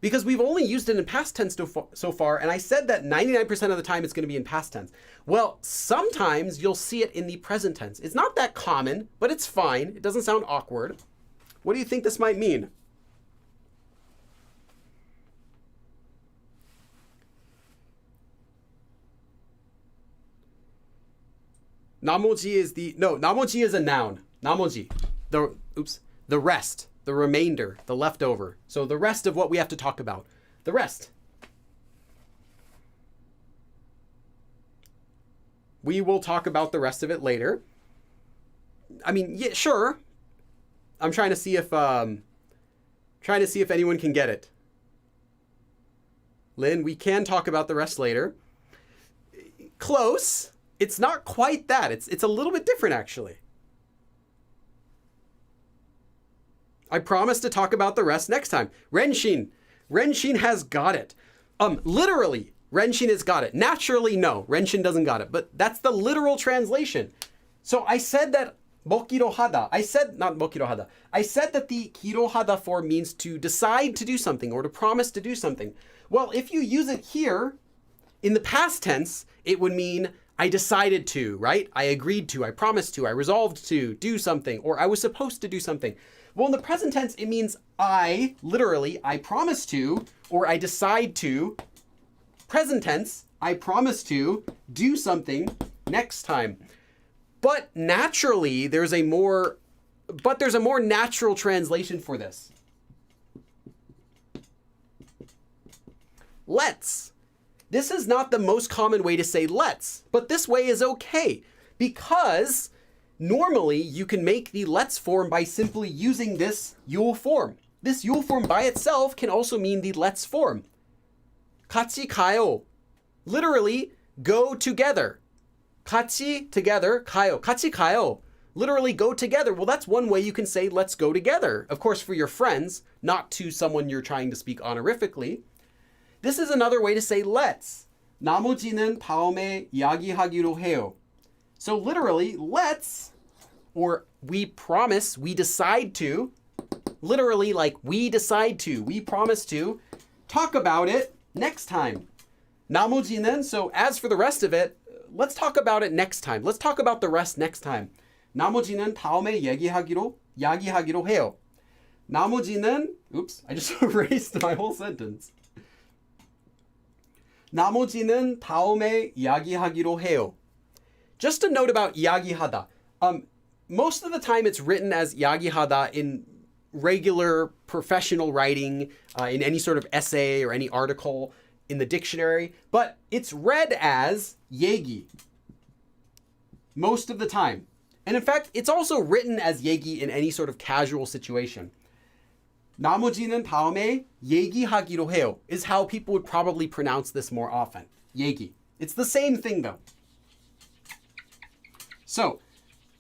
Because we've only used it in past tense so far, and I said that 99% of the time it's going to be in past tense. Well, sometimes you'll see it in the present tense. It's not that common, but it's fine. It doesn't sound awkward. What do you think this might mean? 나머지 나머지 is a noun. 나머지, the rest, the remainder, the leftover. So the rest of what we have to talk about. The rest. We will talk about the rest of it later. I mean, yeah, sure. I'm trying to see if anyone can get it. Lynn, we can talk about the rest later. Close. It's not quite that. It's a little bit different, actually. I promise to talk about the rest next time. Renshin has got it. Literally, Renshin has got it. Naturally, no, Renshin doesn't got it. But that's the literal translation. So I said that mokirohada. I said that the kirohada form means to decide to do something or to promise to do something. Well, if you use it here in the past tense, it would mean I decided to, right? I agreed to, I promised to, I resolved to do something, or I was supposed to do something. Well, in the present tense, it means I promise to, or I decide to. Present tense, I promise to do something next time. But naturally, there's a more natural translation for this. Let's. This is not the most common way to say let's, but this way is okay because normally you can make the let's form by simply using this yul form. This yul form by itself can also mean the let's form. 같이 가요. Literally, go together. 같이, together, 가요. 같이 가요. Literally, go together. Well, that's one way you can say let's go together. Of course, for your friends, not to someone you're trying to speak honorifically. This is another way to say let's. 나머지는 다음에 이야기하기로 해요. So literally, let's, or we promise, we decide to, literally like we decide to, we promise to, talk about it next time. 나머지는, so as for the rest of it, let's talk about it next time. Let's talk about the rest next time. 나머지는 다음에 이야기하기로 해요. 나머지는, oops, I just erased my whole sentence. 나머지는 다음에 이야기하기로 해요. Just a note about 이야기하다. Most of the time it's written as 이야기하다 in regular professional writing, in any sort of essay or any article in the dictionary, but it's read as 얘기 most of the time. And in fact, it's also written as 얘기 in any sort of casual situation. 나머지는 다음에 얘기하기로 해요 is how people would probably pronounce this more often. 얘기. It's the same thing though. So,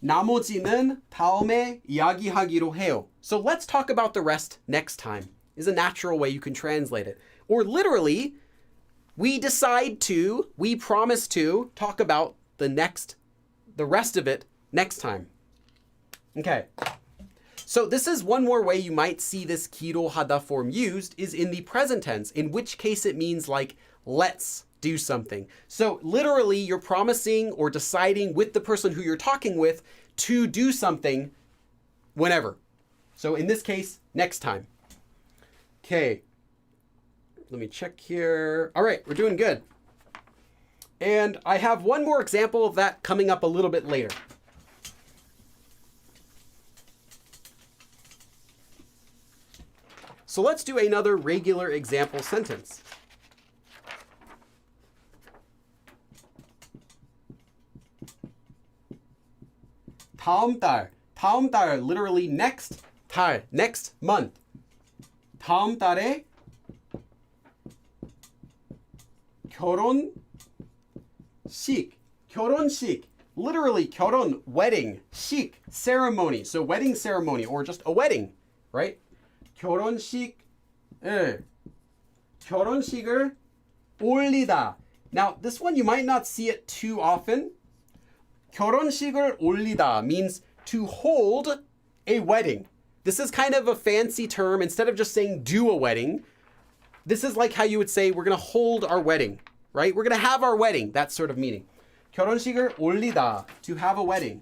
나머지는 다음에 이야기하기로 해요. So let's talk about the rest next time is a natural way you can translate it. Or literally, we decide to, we promise to talk about the rest of it next time. Okay. So this is one more way you might see this kirohada form used is in the present tense, in which case it means like, let's do something. So literally you're promising or deciding with the person who you're talking with to do something whenever. So in this case, next time. Okay. Let me check here. All right, we're doing good. And I have one more example of that coming up a little bit later. So let's do another regular example sentence. 다음 달, literally next 달, next month. 다음 달에 결혼식, literally 결혼, wedding, 식, ceremony. So wedding ceremony or just a wedding, right? 결혼식을 올리다. Now, this one you might not see it too often. 결혼식을 올리다 means to hold a wedding. This is kind of a fancy term. Instead of just saying do a wedding, this is like how you would say we're going to hold our wedding, right? We're going to have our wedding. That sort of meaning. 결혼식을 올리다, to have a wedding.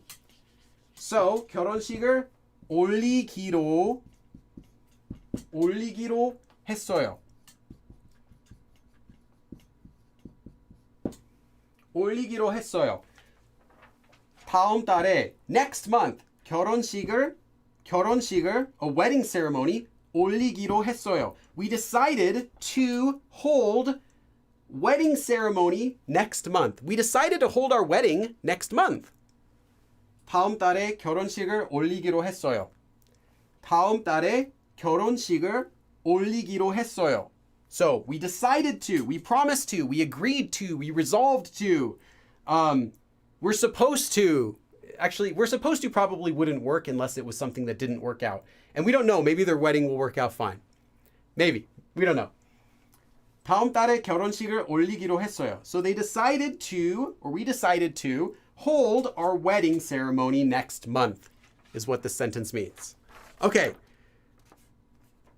So 결혼식을 올리기로 했어요. 올리기로 했어요. 다음 달에 next month 결혼식을 a wedding ceremony 올리기로 했어요. We decided to hold wedding ceremony next month. We decided to hold our wedding next month. 다음 달에 결혼식을 올리기로 했어요. 다음 달에 결혼식을 올리기로 했어요. So we decided to, we promised to, we agreed to, we resolved to. We're supposed to. Actually, we're supposed to probably wouldn't work unless it was something that didn't work out. And we don't know. Maybe their wedding will work out fine. Maybe. We don't know. 다음 달에 결혼식을 올리기로 했어요. So they decided to, or we decided to, hold our wedding ceremony next month, is what this sentence means. Okay.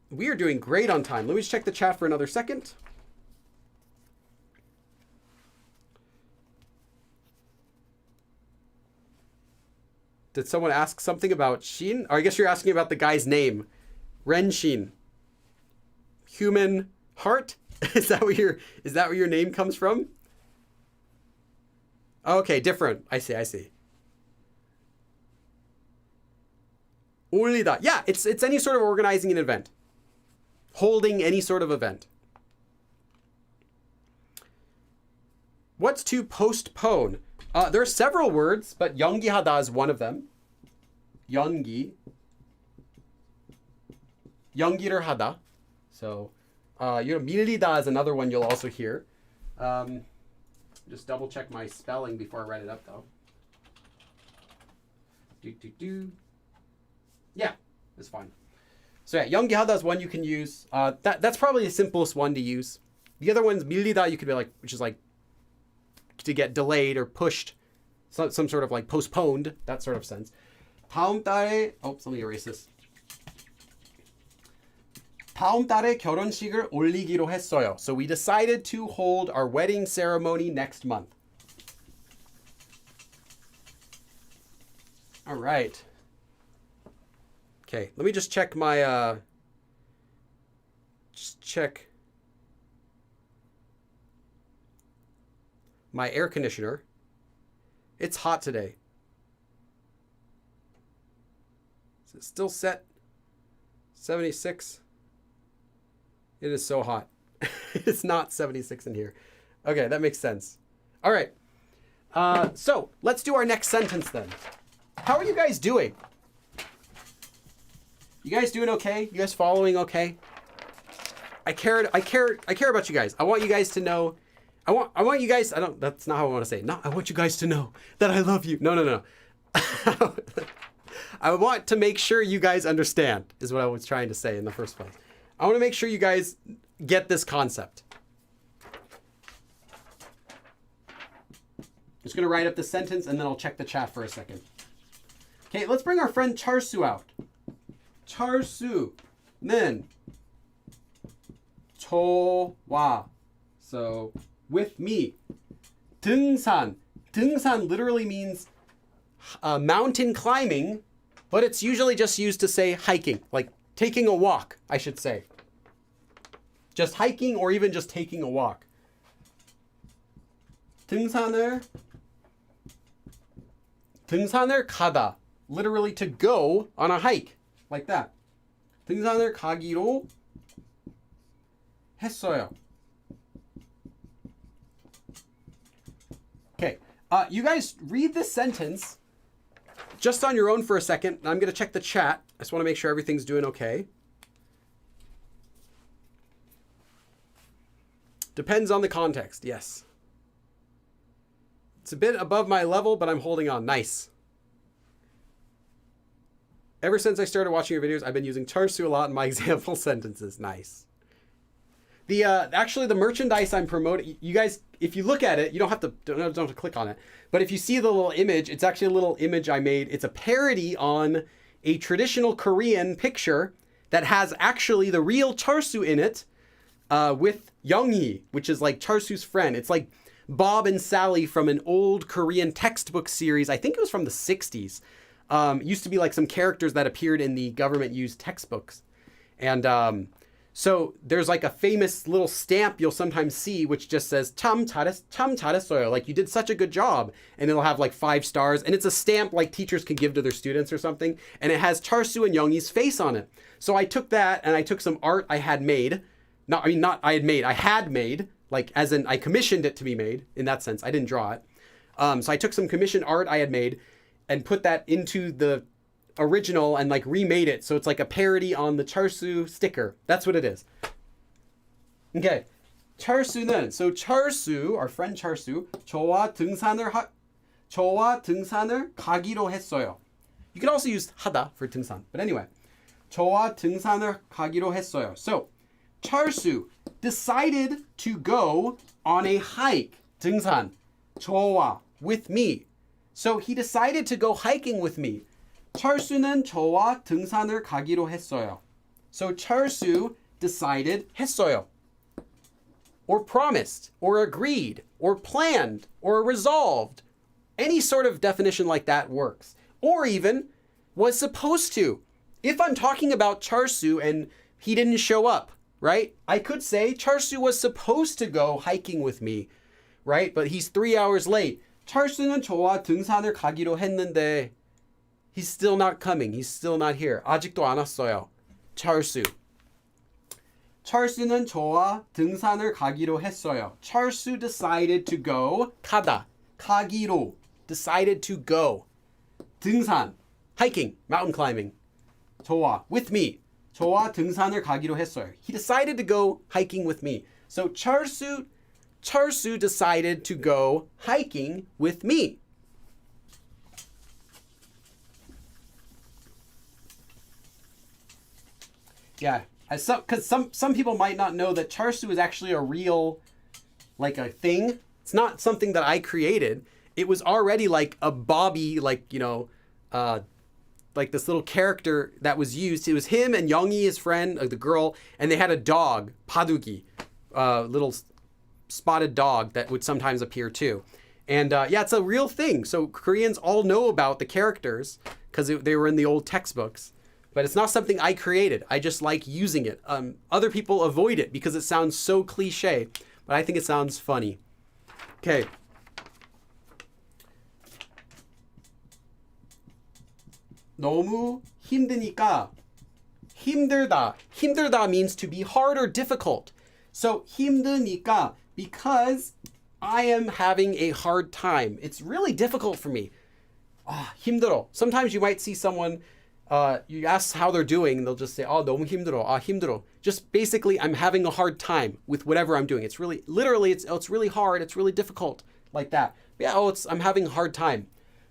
We are doing great on time. Let me just check the chat for another second. Did someone ask something about Shin? Or I guess you're asking about the guy's name. Ren Shin. Human heart? Is that where your name comes from? Okay, different. I see. 올리다. Yeah, it's any sort of organizing an event. Holding any sort of event. What's to postpone? There are several words, but 연기하다 is one of them. 연기를 하다. So, 밀리다 is another one you'll also hear. Just double check my spelling before I write it up, though. Yeah, it's fine. So yeah, 연기하다 is one you can use. That's probably the simplest one to use. The other one's 밀리다, you could be like, which is like to get delayed or pushed, some sort of like postponed, that sort of sense. 다음 달에, let me erase this. 다음 달에 결혼식을 올리기로 했어요. So we decided to hold our wedding ceremony next month. All right. Okay, let me just check my, my air conditioner. It's hot today. Is it still set? 76? It is so hot. It's not 76 in here. Okay, that makes sense. All right. So let's do our next sentence then. How are you guys doing? You guys doing okay? You guys following okay? I care about you guys. I want you guys to know. I want you guys, that's not how I want to say it. No, I want you guys to know that I love you. No. I want to make sure you guys understand, is what I was trying to say in the first place. I want to make sure you guys get this concept. Just going to write up the sentence and then I'll check the chat for a second. Okay, let's bring our friend Charsu out. charsu는 저와, so with me. 등산 literally means mountain climbing, but it's usually just used to say hiking, like taking a walk, I should say. Just hiking or even just taking a walk. 등산을 가다, literally to go on a hike, like that. 등산을 가기로 했어요. Okay, you guys read this sentence just on your own for a second. I'm going to check the chat. I just want to make sure everything's doing okay. Depends on the context, yes. It's a bit above my level, but I'm holding on. Nice. Ever since I started watching your videos, I've been using charsu a lot in my example sentences. Nice. The actually the merchandise I'm promoting, you guys, if you look at it, you don't have to click on it. But if you see the little image, it's actually a little image I made. It's a parody on a traditional Korean picture that has actually the real Charsu in it, with Younghee, which is like Charsu's friend. It's like Bob and Sally from an old Korean textbook series. I think it was from the 60s. It used to be like some characters that appeared in the government-used textbooks. And so there's like a famous little stamp you'll sometimes see which just says 참 잘했어요, like you did such a good job, and it'll have like 5 stars, and it's a stamp like teachers can give to their students or something, and it has Charsu and Younghee's face on it. So I took that and I took some art I had made. I had made, like as in I commissioned it to be made in that sense. I didn't draw it. So I took some commissioned art I had made and put that into the original and like remade it so it's like a parody on the Charsu sticker. That's what it is. Okay. char수는, so Charsu, our friend Charsu, 저와 등산을 가기로 했어요. You can also use 하다 for 등산. But anyway, 저와 등산을 가기로 했어요. So Charsu decided to go on a hike. 등산. 저와, with me. So he decided to go hiking with me. 철수는 저와 등산을 가기로 했어요. So 철수 decided 했어요. Or promised, or agreed, or planned, or resolved. Any sort of definition like that works. Or even was supposed to. If I'm talking about Charsu and he didn't show up, right? I could say Charsu was supposed to go hiking with me, right? But he's 3 hours late. 철수는 저와 등산을 가기로 했는데 he's still not coming. He's still not here. 아직도 안 왔어요. 철수. 철수는 저와 등산을 가기로 했어요. 철수 decided to go. 가다. 가기로. Decided to go. 등산. Hiking. Mountain climbing. 저와. With me. 저와 등산을 가기로 했어요. He decided to go hiking with me. So 철수 decided to go hiking with me. Yeah, because some people might not know that Charsu is actually a real, like a thing. It's not something that I created. It was already like a Bobby, like, you know, like this little character that was used. It was him and Younghee, his friend, the girl, and they had a dog, Padugi, little spotted dog that would sometimes appear too. And yeah, it's a real thing. So Koreans all know about the characters because they were in the old textbooks. But it's not something I created. I just like using it. Other people avoid it because it sounds so cliche, but I think it sounds funny. Okay. 너무 힘드니까. 힘들다. 힘들다 means to be hard or difficult. So 힘드니까, because I am having a hard time. It's really difficult for me. 힘들어. Sometimes you might see someone, you ask how they're doing, and they'll just say, 너무 힘들어. 힘들어. Just basically, I'm having a hard time with whatever I'm doing. It's really, literally, it's really hard. It's really difficult, like that. But yeah, I'm having a hard time.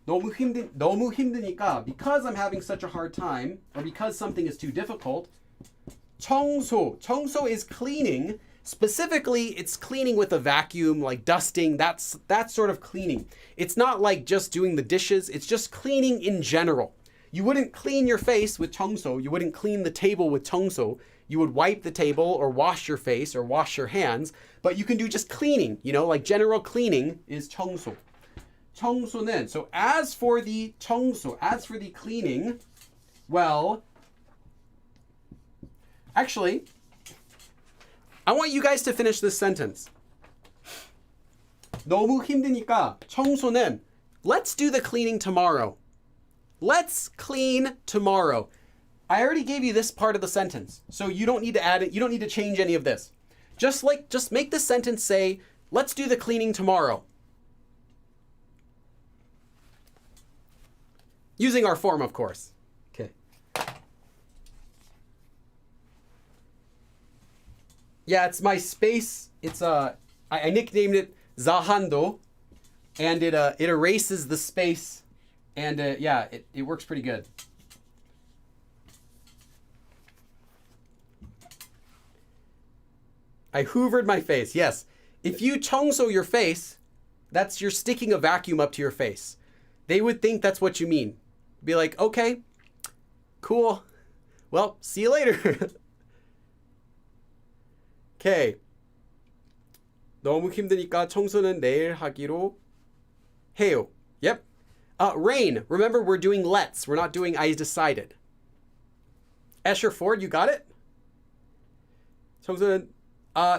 너무 힘드니까, because I'm having such a hard time, or because something is too difficult. 청소. 청소 is cleaning. Specifically, it's cleaning with a vacuum, like dusting. That's sort of cleaning. It's not like just doing the dishes. It's just cleaning in general. You wouldn't clean your face with 청소. You wouldn't clean the table with 청소. You would wipe the table or wash your face or wash your hands. But you can do just cleaning, you know, like general cleaning is 청소. 청소는, so as for the 청소, as for the cleaning, well, actually, I want you guys to finish this sentence. 너무 힘드니까 청소는, let's do the cleaning tomorrow. Let's clean tomorrow. I already gave you this part of the sentence, so you don't need to add it. You don't need to change any of this. Just make the sentence say, let's do the cleaning tomorrow. Using our form, of course. Okay. Yeah, it's my space. It's I nicknamed it Zahando, and it erases the space, and yeah, it works pretty good. I hoovered my face. Yes. If you 청소 your face, that's you're sticking a vacuum up to your face. They would think that's what you mean. Be like, okay, cool. Well, see you later. Okay. 너무 힘드니까 청소는 내일 하기로 해요. Yep. Rain. Remember, we're doing let's. We're not doing I decided. Escher Ford, you got it? 청소는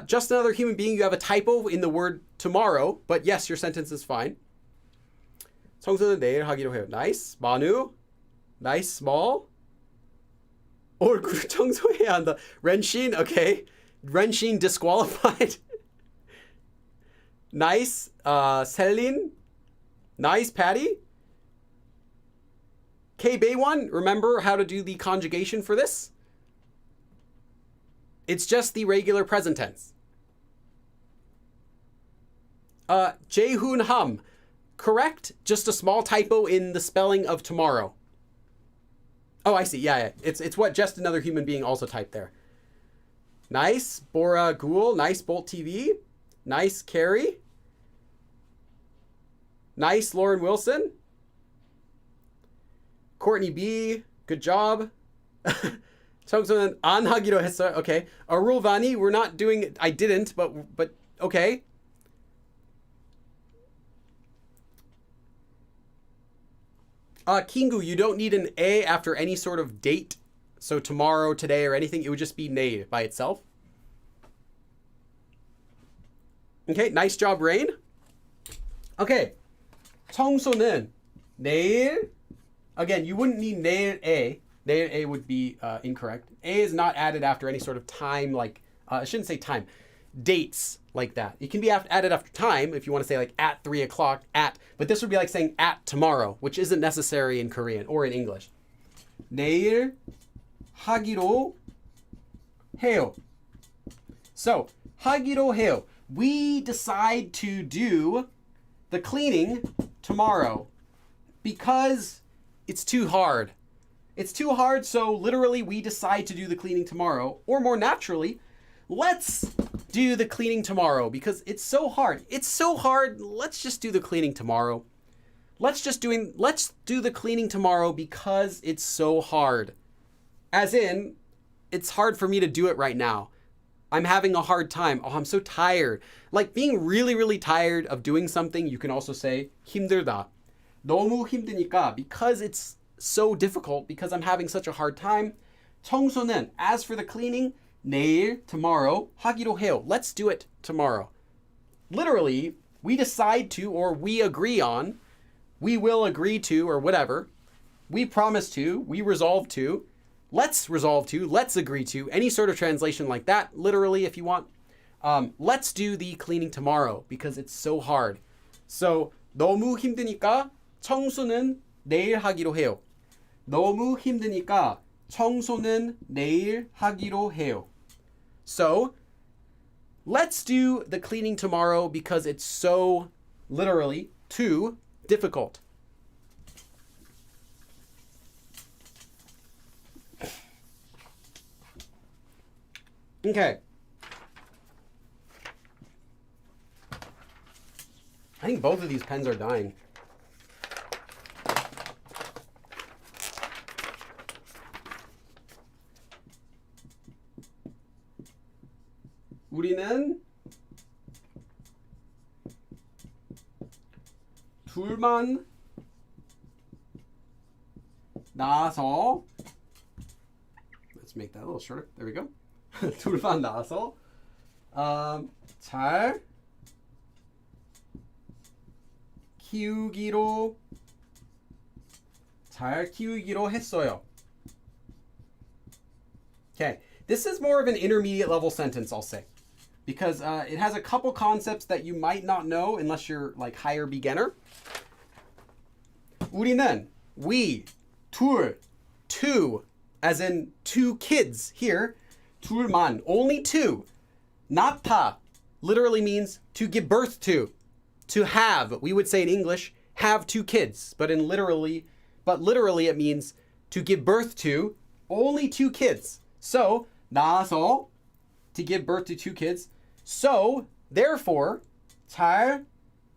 just another human being. You have a typo in the word tomorrow, but yes, your sentence is fine. 청소는 내일 하기로 해요. Nice. Manu. Nice. Small. 얼굴 청소해야 한다. Renshin. Okay. Renshin disqualified. Nice. Selin. Nice. Patty. K. Baywan. Remember how to do the conjugation for this? It's just the regular present tense. Jae-hoon Ham. Correct. Just a small typo in the spelling of tomorrow. Oh, I see. Yeah. It's what just another human being also typed there. Nice. Bora Ghoul. Nice. Bolt TV. Nice. Carrie. Nice. Lauren Wilson. Courtney B. Good job. 청소는 안 하기로 했어요. Okay. Arul Vani, we're not doing, I didn't, but okay. Kingu, you don't need an A after any sort of date. So tomorrow, today, or anything. It would just be 내일 by itself. Okay, nice job, Rain. Okay. 청소는 내일. Again, you wouldn't need 내일 A. There A would be incorrect. A is not added after any sort of time, like, I shouldn't say time, dates like that. It can be added after time if you want to say like at 3 o'clock, at, but this would be like saying at tomorrow, which isn't necessary in Korean or in English. 내일 하기로 해요. So, 하기로 해요. We decide to do the cleaning tomorrow because it's too hard. It's too hard, so literally we decide to do the cleaning tomorrow. Or more naturally, let's do the cleaning tomorrow because it's so hard. It's so hard, let's just do the cleaning tomorrow. Let's do the cleaning tomorrow because it's so hard. As in, it's hard for me to do it right now. I'm having a hard time. Oh, I'm so tired. Like being really, really tired of doing something, you can also say 힘들다. 너무 힘드니까 because it's so difficult because I'm having such a hard time. 청소는, as for the cleaning, 내일, tomorrow, 하기로 해요. Let's do it tomorrow. Literally, we decide to, or we agree on, we will agree to, or whatever. We promise to, we resolve to, let's resolve to, let's agree to, any sort of translation like that, literally, if you want. Let's do the cleaning tomorrow because it's so hard. So, 너무 힘드니까 청소는 내일 하기로 해요. 너무 힘드니까 청소는 내일 하기로 해요. So, let's do the cleaning tomorrow because it's so, literally, too difficult. Okay. I think both of these pens are dying. 우리는 둘만 나서, let's make that a little shorter. There we go. 둘만 나서 잘 키우기로 했어요. Okay, this is more of an intermediate level sentence, I'll say. Because it has a couple concepts that you might not know unless you're like higher beginner. 우리는, we, 둘, two, as in two kids here. 둘만, only two. 낳다 literally means to give birth to. To have, we would say in English, have two kids. But literally it means to give birth to only two kids. So, 낳아서, to give birth to two kids. So, therefore, 잘,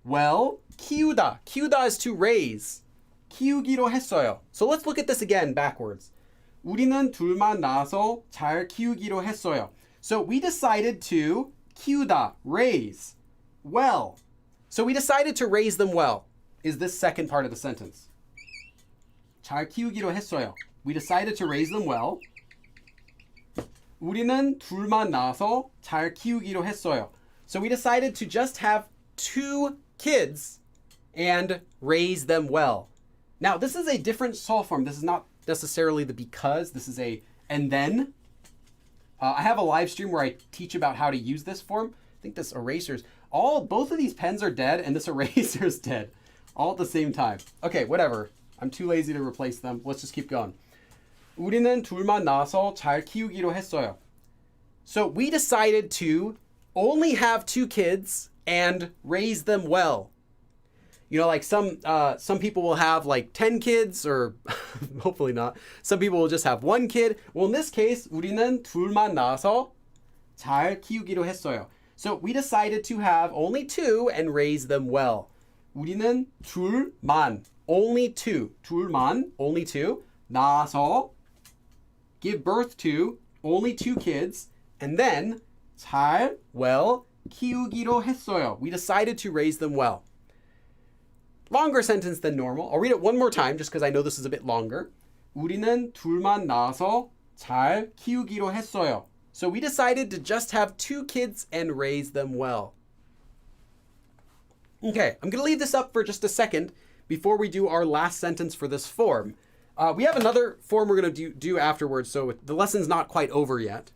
well, 키우다. 키우다 is to raise. 키우기로 했어요. So let's look at this again backwards. 우리는 둘만 낳아서 잘 키우기로 했어요. So we decided to 키우다, raise, well. So we decided to raise them well is this second part of the sentence. 잘 키우기로 했어요. We decided to raise them well. 우리는 둘만 낳아서 잘 키우기로 했어요. So we decided to just have 2 kids and raise them well. Now, this is a different sol form. This is not necessarily the because. This is a and then. I have a live stream where I teach about how to use this form. I think this eraser's both of these pens are dead and this eraser's dead all at the same time. Okay, whatever. I'm too lazy to replace them. Let's just keep going. 우리는 둘만 낳아서 잘 키우기로 했어요. So we decided to only have 2 kids and raise them well. You know, like some people will have like 10 kids, or hopefully not. Some people will just have 1 kid. Well, in this case, 우리는 둘만 낳아서 잘 키우기로 했어요. So we decided to have only 2 and raise them well. 우리는 둘만, only 2. 둘만, only 2. 낳아서, give birth to, only 2 kids. And then 잘, well, 키우기로 했어요. We decided to raise them well. Longer sentence than normal. I'll read it one more time just because I know this is a bit longer. 우리는 둘만 낳아서 잘 키우기로 했어요. So we decided to just have 2 kids and raise them well. Okay, I'm going to leave this up for just a second before we do our last sentence for this form. We have another form we're going to do afterwards, so the lesson's not quite over yet.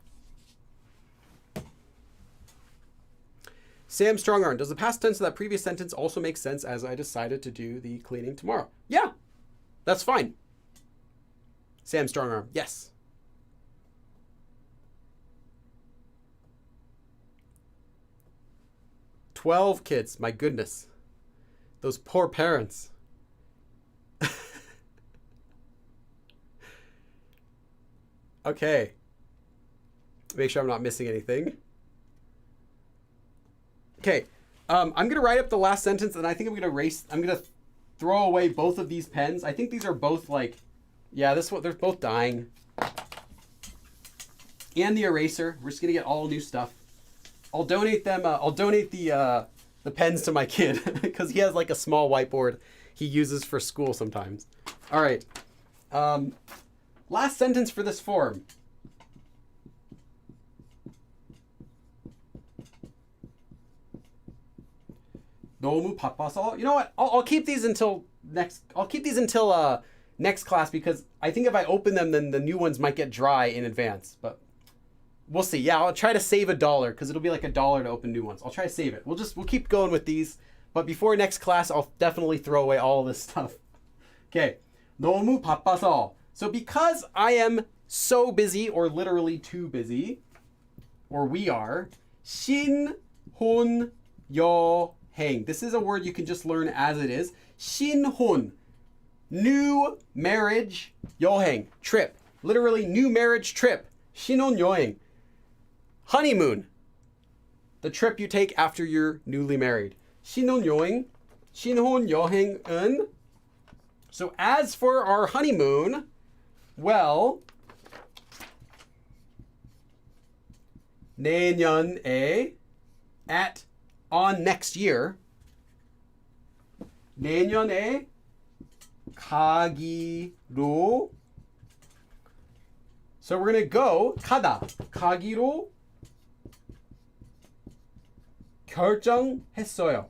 Sam Strongarm, does the past tense of that previous sentence also make sense as I decided to do the cleaning tomorrow? Yeah, that's fine. Sam Strongarm, yes. "12 kids, my goodness. Those poor parents." Okay. Make sure I'm not missing anything. Okay, I'm going to write up the last sentence, and I think I'm going to throw away both of these pens. I think these are both like, yeah, this one, they're both dying. And the eraser. We're just going to get all new stuff. I'll donate them. I'll donate the pens to my kid because he has like a small whiteboard he uses for school sometimes. All right. Last sentence for this form. 너무 바빠서. You know what? I'll keep these until next. I'll keep these until next class because I think if I open them, then the new ones might get dry in advance. But we'll see. Yeah, I'll try to save $1 because it'll be like $1 to open new ones. I'll try to save it. We'll keep going with these. But before next class, I'll definitely throw away all this stuff. Okay. 너무 바빠서. So because I am so busy, or literally too busy, or we are, 신혼여행. This is a word you can just learn as it is. 신혼, new marriage, 여행, trip. Literally new marriage trip. 신혼여행. Honeymoon, the trip you take after you're newly married. 신혼여행, 신혼여행은. So as for our honeymoon, well, 내년에, on next year, 내년에 가기로. So we're going to go, 가다, 가기로 결정했어요.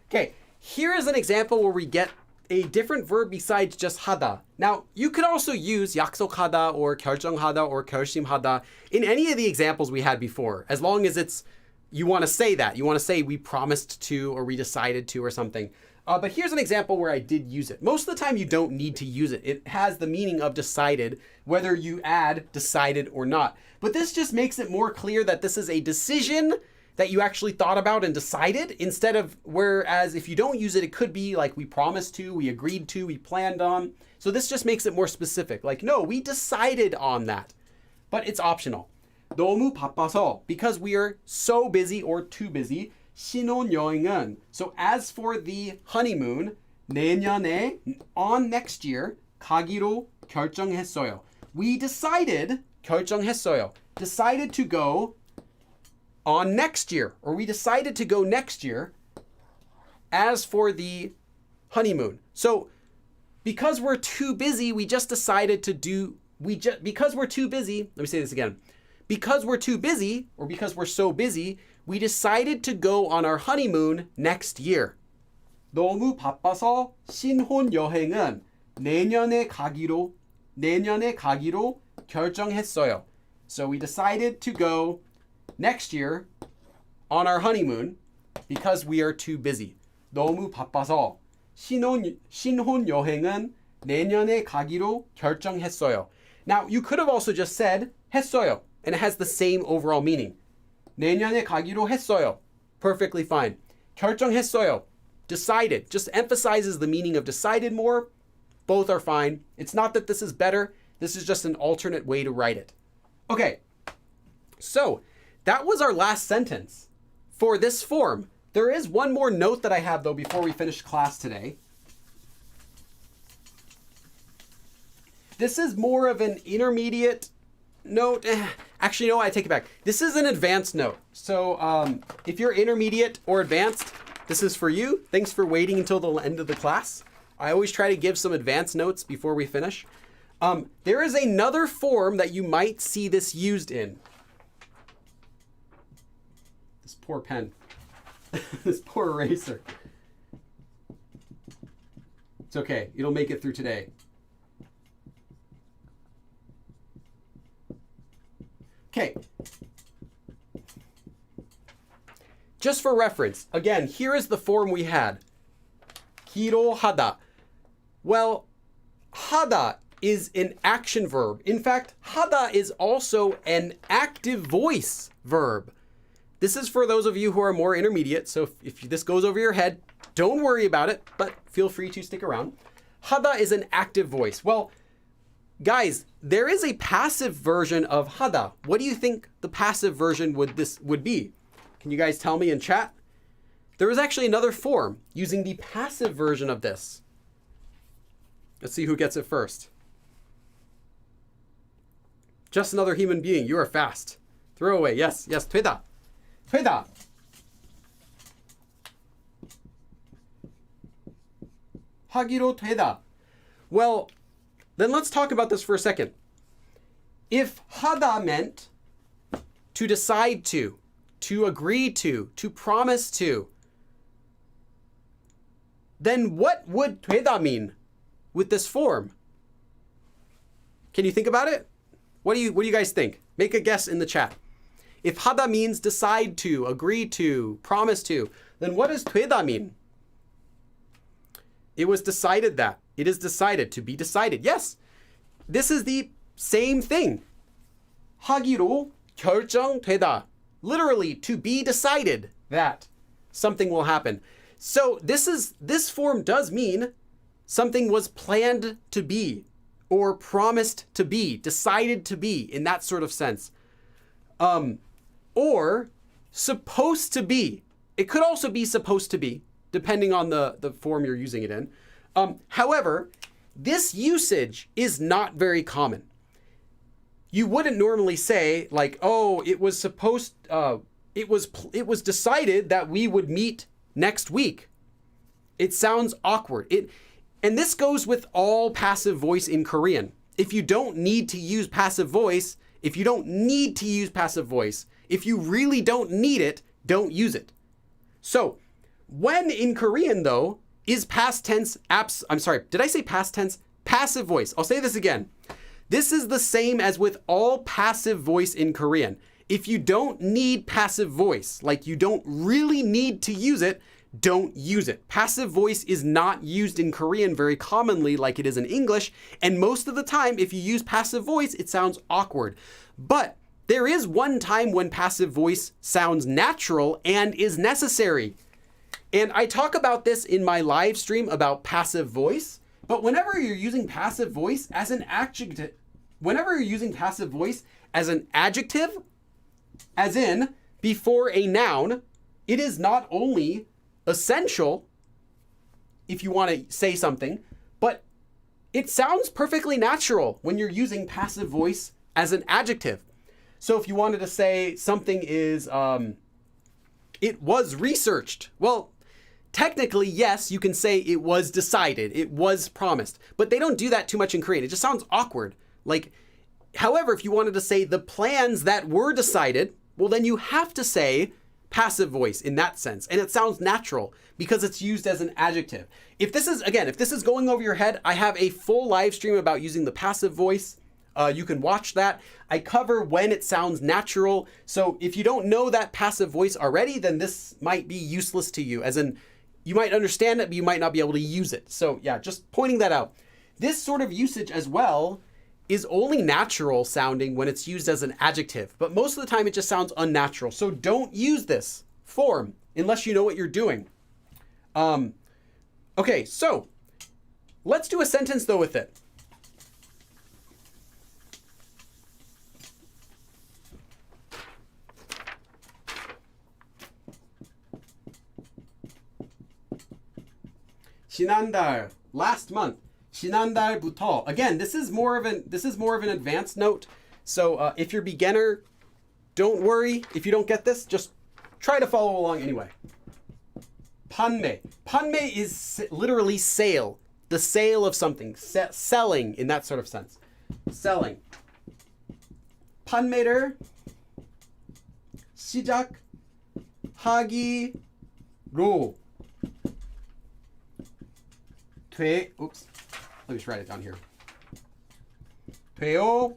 Okay, here is an example where we get a different verb besides just 하다. Now, you could also use 약속하다 or 결정하다 or 결심하다 in any of the examples we had before, as long as it's, you want to say that. You want to say we promised to or we decided to or something. But here's an example where I did use it. Most of the time you don't need to use it. It has the meaning of decided, whether you add decided or not. But this just makes it more clear that this is a decision that you actually thought about and decided, instead of, whereas if you don't use it, it could be like we promised to, we agreed to, we planned on. So this just makes it more specific. Like, no, we decided on that, but it's optional. 너무 바빠서, because we are so busy or too busy. 신혼여행은, so as for the honeymoon, 내년에, on next year, 가기로 결정했어요. We decided, 결정했어요. Decided to go on next year, or we decided to go next year as for the honeymoon. So because we're too busy, we just decided to do, because we're too busy, let me say this again. Because we're too busy, or because we're so busy, we decided to go on our honeymoon next year. 너무 바빠서 신혼여행은 내년에 가기로 결정했어요. So we decided to go next year on our honeymoon because we are too busy. 너무 바빠서 신혼여행은 내년에 가기로 결정했어요. Now, you could have also just said 했어요, and it has the same overall meaning. 내년에 가기로 했어요. Perfectly fine. 결정했어요. Decided. Just emphasizes the meaning of decided more. Both are fine. It's not that this is better. This is just an alternate way to write it. Okay. So, that was our last sentence for this form. There is one more note that I have, though, before we finish class today. This is more of an intermediate note. Actually, no, I take it back. This is an advanced note. So if you're intermediate or advanced, this is for you. Thanks for waiting until the end of the class. I always try to give some advanced notes before we finish. There is another form that you might see this used in. This poor pen. This poor eraser. It's okay. It'll make it through today. Okay. Just for reference, again, here is the form we had. 기로하다. Well, 하다 is an action verb. In fact, 하다 is also an active voice verb. This is for those of you who are more intermediate, so if this goes over your head, don't worry about it, but feel free to stick around. 하다 is an active voice. Well, guys, there is a passive version of 하다. What do you think the passive version would be? Can you guys tell me in chat? There is actually another form using the passive version of this. Let's see who gets it first. Just another human being. You are fast. Throw away. Yes, 되다. 되다. 하기로 되다. Well, then let's talk about this for a second. If 하다 meant to decide to agree to promise to, then what would 되다 mean with this form? Can you think about it? What do you guys think? Make a guess in the chat. If 하다 means decide to, agree to, promise to, then what does 되다 mean? It was decided that. It is decided, to be decided. Yes, this is the same thing. 하기로 결정되다. Literally, to be decided that something will happen. So this form does mean something was planned to be, or promised to be, decided to be, in that sort of sense. Or supposed to be. It could also be supposed to be, depending on the form you're using it in. However, this usage is not very common. You wouldn't normally say like, oh, it was decided that we would meet next week. It sounds awkward. And this goes with all passive voice in Korean. If you don't need to use passive voice, if you really don't need it, don't use it. So, when in Korean though, is past tense did I say past tense? Passive voice. I'll say this again. This is the same as with all passive voice in Korean. If you don't need passive voice, like you don't really need to use it, don't use it. Passive voice is not used in Korean very commonly like it is in English, and most of the time, if you use passive voice, it sounds awkward. But there is one time when passive voice sounds natural and is necessary. And I talk about this in my live stream about passive voice, but whenever you're using passive voice as an adjective, as in before a noun, it is not only essential if you want to say something, but it sounds perfectly natural when you're using passive voice as an adjective. So if you wanted to say something is, it was researched. Well, technically, yes, you can say it was decided, it was promised, but they don't do that too much in Korean. It just sounds awkward. Like, however, if you wanted to say the plans that were decided, well, then you have to say passive voice in that sense. And it sounds natural because it's used as an adjective. If this is going over your head, I have a full live stream about using the passive voice. You can watch that. I cover when it sounds natural. So if you don't know that passive voice already, then this might be useless to you, as in you might understand it, but you might not be able to use it. So yeah, just pointing that out. This sort of usage as well is only natural sounding when it's used as an adjective, but most of the time it just sounds unnatural. So don't use this form unless you know what you're doing. Okay, so let's do a sentence though with it. 지난달, last month. 지난달부터. Again, this is more of an advanced note. So if you're beginner, don't worry if you don't get this. Just try to follow along anyway. 판매. 판매 is literally sale. The sale of something. Selling in that sort of sense. Selling. 판매를 시작하기로 oops. Let me just write it down here. 되어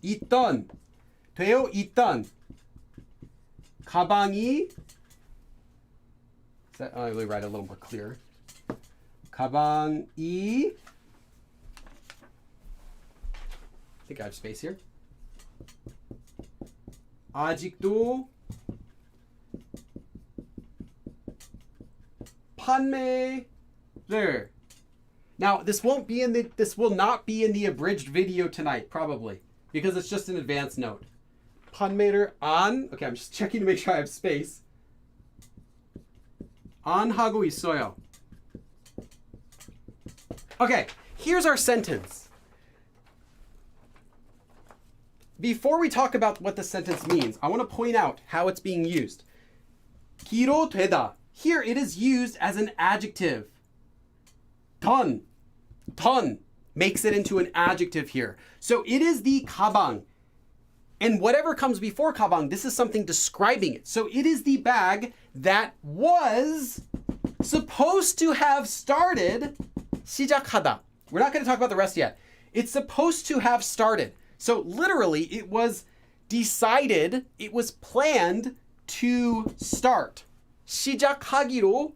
있던 가방이 let me write it a little more clear. 가방이 I think I have space here. 아직도 판매를. Now, this will not be in the abridged video tonight, probably, because it's just an advanced note. 판매를 안. Okay, I'm just checking to make sure I have space. 안 하고 있어요. Okay, here's our sentence. Before we talk about what the sentence means, I want to point out how it's being used. 기로 되다. Here it is used as an adjective. Done makes it into an adjective here. So it is the 가방. And whatever comes before 가방, this is something describing it. So it is the bag that was supposed to have started 시작하다. We're not going to talk about the rest yet. It's supposed to have started. So literally it was decided, it was planned to start. 시작하기로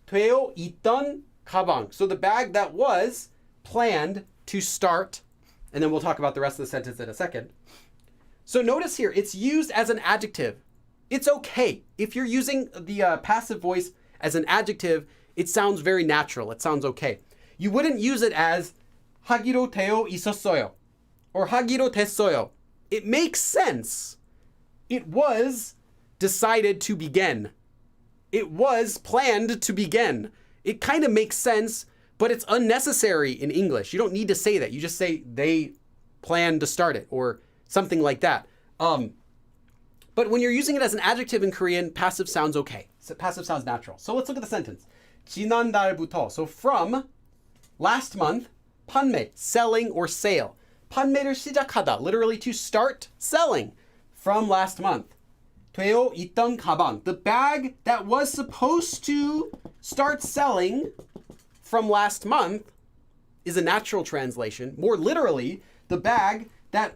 되어 있던 가방. So the bag that was planned to start, and then we'll talk about the rest of the sentence in a second. So notice here, it's used as an adjective. It's okay. If you're using the passive voice as an adjective, it sounds very natural. It sounds okay. You wouldn't use it as 하기로 되어 있었어요 or 하기로 됐어요. It makes sense. It was decided to begin. It was planned to begin. It kind of makes sense, but it's unnecessary in English. You don't need to say that. You just say they planned to start it or something like that. But when you're using it as an adjective in Korean, passive sounds okay. So passive sounds natural. So let's look at the sentence. 지난달부터. So from last month, 판매, selling or sale. 판매를 시작하다, literally to start selling from last month. 되어 있던 가방, the bag that was supposed to start selling from last month is a natural translation. More literally, the bag that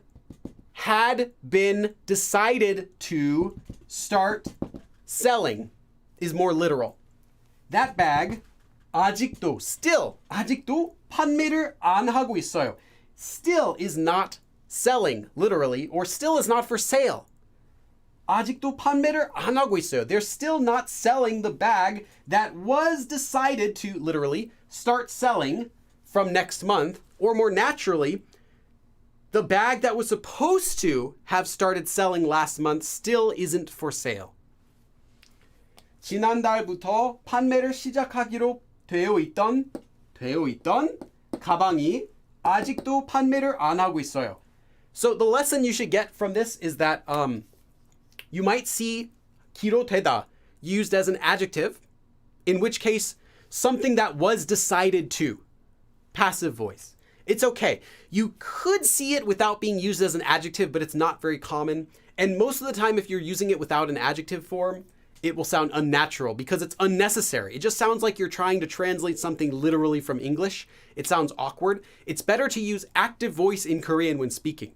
had been decided to start selling is more literal. That bag, 아직도, still, 아직도 판매를 안 하고 있어요. Still is not selling, literally, or still is not for sale. 아직도 판매를 안 하고 있어요. They're still not selling the bag that was decided to, literally, start selling from next month, or more naturally, The bag that was supposed to have started selling last month still isn't for sale. 지난달부터 판매를 시작하기로 되어 있던 가방이 아직도 판매를 안 하고 있어요. So the lesson you should get from this is that you might see 기로 되다 used as an adjective, in which case something that was decided to, passive voice. It's okay. You could see it without being used as an adjective, but it's not very common. And most of the time, if you're using it without an adjective form, it will sound unnatural because it's unnecessary. It just sounds like you're trying to translate something literally from English. It sounds awkward. It's better to use active voice in Korean when speaking.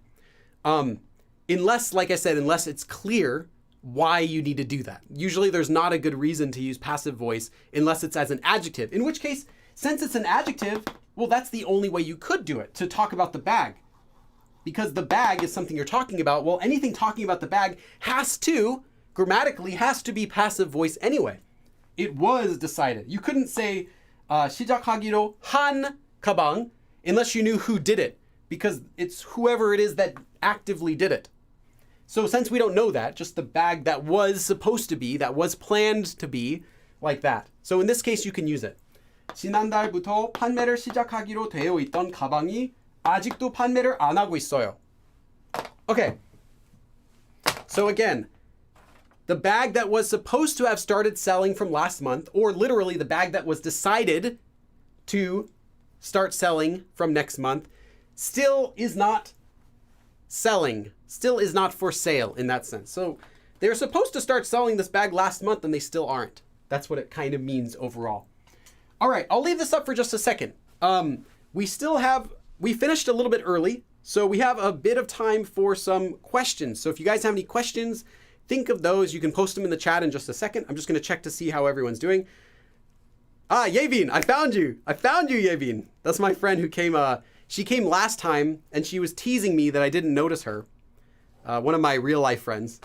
Unless, like I said, unless it's clear why you need to do that. Usually there's not a good reason to use passive voice unless it's as an adjective, in which case, since it's an adjective, well, that's the only way you could do it, to talk about the bag. Because the bag is something you're talking about. Well, anything talking about the bag grammatically has to be passive voice anyway. It was decided. You couldn't say 시작하기로 한 가방 unless you knew who did it, because it's whoever it is that actively did it. So since we don't know that, just the bag that was supposed to be, that was planned to be, like that. So in this case, you can use it. 지난달부터 판매를 시작하기로 되어 있던 가방이 아직도 판매를 안 하고 있어요. Okay. So again, the bag that was supposed to have started selling from last month, or literally the bag that was decided to start selling from next month, still is not selling, still is not for sale in that sense. So they're supposed to start selling this bag last month and they still aren't. That's what it kind of means overall. All right, I'll leave this up for just a second. We finished a little bit early, so we have a bit of time for some questions. So if you guys have any questions, think of those. You can post them in the chat in just a second. I'm just going to check to see how everyone's doing. Yevin, I found you. Yevin. That's my friend who came. She came last time, and she was teasing me that I didn't notice her. One of my real life friends.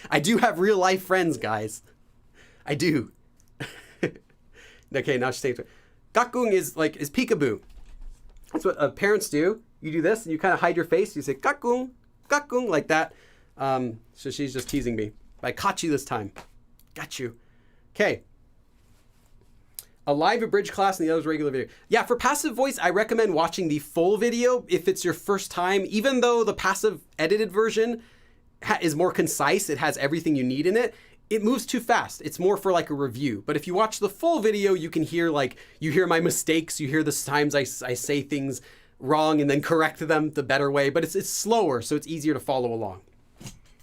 I do have real life friends, guys. I do. Okay, now she's saying, "Gakgung" is peekaboo. That's what parents do. You do this, and you kind of hide your face. You say "Gakgung, gakgung" like that. So she's just teasing me. I caught you this time. Got you. Okay. A live abridged class and the other's regular video. Yeah, for passive voice, I recommend watching the full video if it's your first time. Even though the passive edited version is more concise, it has everything you need in it. It moves too fast. It's more for like a review. But if you watch the full video, you can hear you hear my mistakes. You hear the times I say things wrong and then correct them the better way. But it's slower, so it's easier to follow along.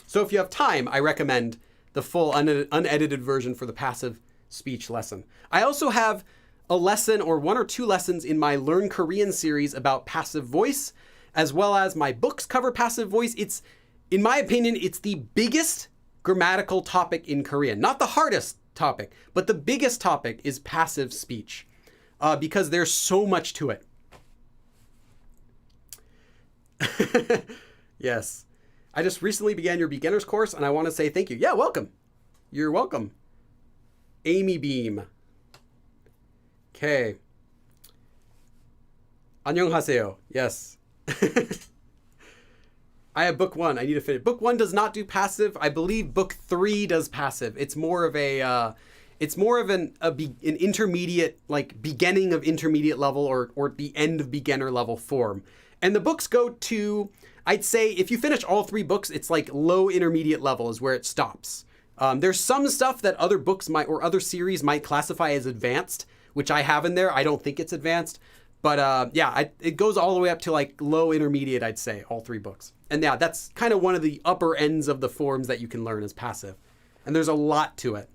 So if you have time, I recommend the full unedited version for the passive speech lesson. I also have a lesson or one or two lessons in my Learn Korean series about passive voice, as well as my books cover passive voice. It's, in my opinion, it's the biggest grammatical topic in Korean. Not the hardest topic, but the biggest topic is passive speech because there's so much to it. Yes. I just recently began your beginner's course and I want to say thank you. Yeah, welcome. You're welcome. Amy Beam. Okay. 안녕하세요. Yes. I have book 1. I need to finish. Book 1 does not do passive. I believe book 3 does passive. It's more of an intermediate, like beginning of intermediate level or the end of beginner level form. And the books go to, I'd say if you finish all 3 books, it's like low intermediate level is where it stops. There's some stuff that other books might, or other series might classify as advanced, which I have in there. I don't think it's advanced. But yeah, it goes all the way up to like low intermediate, I'd say, all 3 books. And yeah, that's kind of one of the upper ends of the forms that you can learn as passive. And there's a lot to it.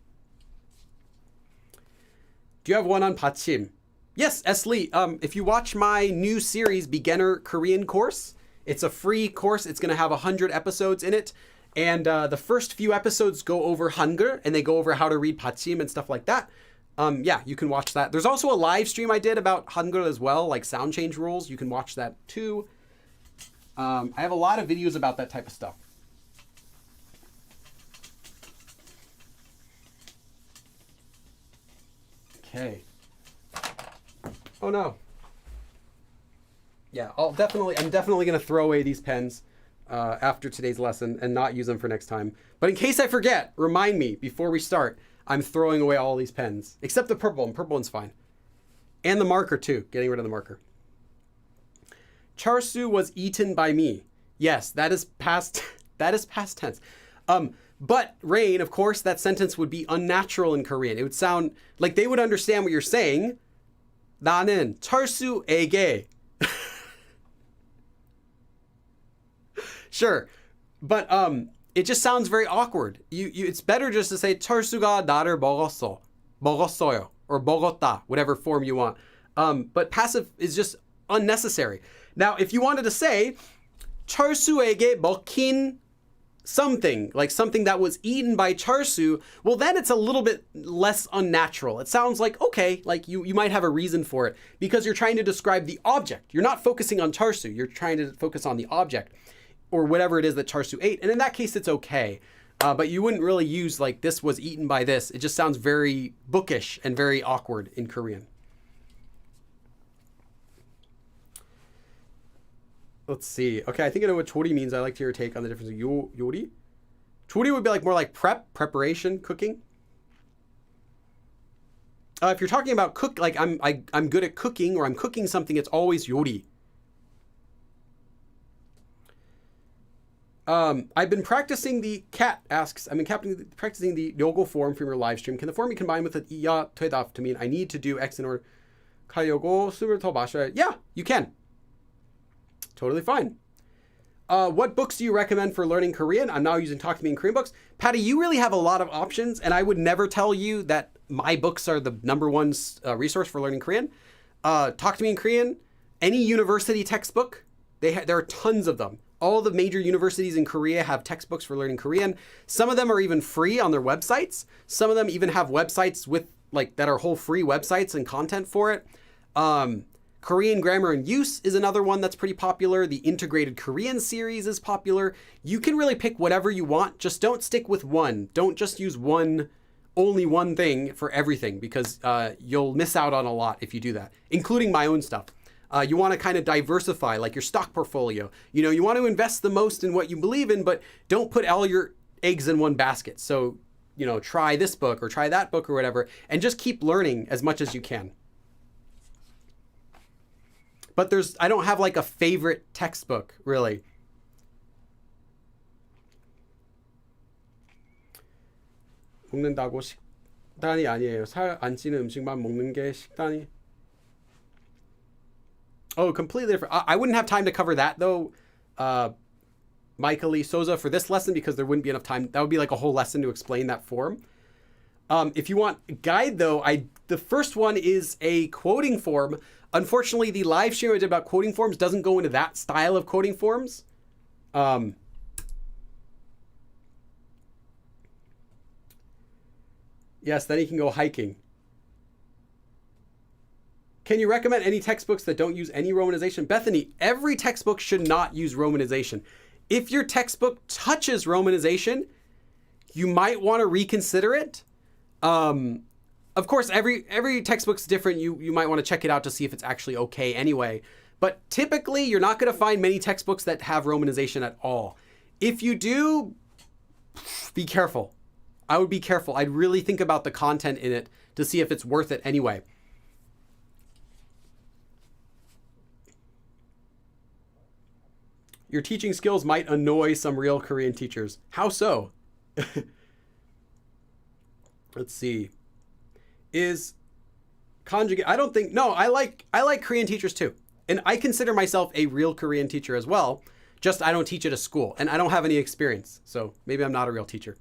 Do you have one on 받침? Yes, S. Lee. If you watch my new series, Beginner Korean Course, it's a free course. It's going to have 100 episodes in it. And the first few episodes go over Hangul, and they go over how to read 받침 and stuff like that. Yeah, you can watch that. There's also a live stream I did about Hangul as well, like sound change rules. You can watch that too. I have a lot of videos about that type of stuff. Okay. Oh no. Yeah, I'm definitely going to throw away these pens after today's lesson and not use them for next time. But in case I forget, remind me before we start, I'm throwing away all these pens, except the purple one. Purple one's fine. And the marker too, getting rid of the marker. Charsu was eaten by me. Yes, that is past tense. But Rain, of course, that sentence would be unnatural in Korean. It would sound like they would understand what you're saying. 나는 철수에게. Sure, but it just sounds very awkward. It's better just to say 철수가 나를 먹었어요, or 먹었다, whatever form you want. But passive is just unnecessary. Now, if you wanted to say 철수에게 먹힌 something, like something that was eaten by Charsu, well, then it's a little bit less unnatural. It sounds like, okay, like you might have a reason for it because you're trying to describe the object. You're not focusing on Charsu. You're trying to focus on the object or whatever it is that Charsu ate. And in that case, it's okay. But you wouldn't really use like this was eaten by this. It just sounds very bookish and very awkward in Korean. Let's see. Okay, I think I know what chori means. I like to hear your take on the difference of yori. Chori would be like more like preparation, cooking. If you're talking about cook, like I'm good at cooking or I'm cooking something, it's always yori. I've been practicing the cat asks. I've been practicing the yogo form from your live stream. Can the form be combined with the iya 퇴답 to mean I need to do X in order? 가려고 술을 더 마셔야. Yeah, you can. Totally fine. What books do you recommend for learning Korean? I'm now using Talk to Me in Korean books. Patty, you really have a lot of options, and I would never tell you that my books are the #1 resource for learning Korean. Talk to Me in Korean, any university textbook, there are tons of them. All the major universities in Korea have textbooks for learning Korean. Some of them are even free on their websites. Some of them even have websites with that are whole free websites and content for it. Korean Grammar and Use is another one that's pretty popular. The Integrated Korean series is popular. You can really pick whatever you want. Just don't stick with one. Don't just use only one thing for everything because you'll miss out on a lot if you do that, including my own stuff. You want to kind of diversify, like your stock portfolio. You want to invest the most in what you believe in, but don't put all your eggs in one basket. So, try this book or try that book or whatever, and just keep learning as much as you can. But I don't have like a favorite textbook, really. 먹는다고 식단이 아니에요. 살 안 찌는 음식만 먹는 게 식단이. Oh, completely different. I wouldn't have time to cover that though, Michael Lee Souza, for this lesson because there wouldn't be enough time. That would be like a whole lesson to explain that form. If you want a guide though, the first one is a quoting form. Unfortunately, the live stream I did about quoting forms doesn't go into that style of quoting forms. Yes, then you can go hiking. Can you recommend any textbooks that don't use any romanization? Bethany, every textbook should not use romanization. If your textbook touches romanization, you might want to reconsider it. Of course, every textbook's different. You might want to check it out to see if it's actually okay anyway. But typically, you're not going to find many textbooks that have romanization at all. If you do, be careful. I would be careful. I'd really think about the content in it to see if it's worth it anyway. Your teaching skills might annoy some real Korean teachers. How so? Let's see. Is conjugate? I don't think. No, I like Korean teachers too, and I consider myself a real Korean teacher as well. Just I don't teach at a school, and I don't have any experience, so maybe I'm not a real teacher.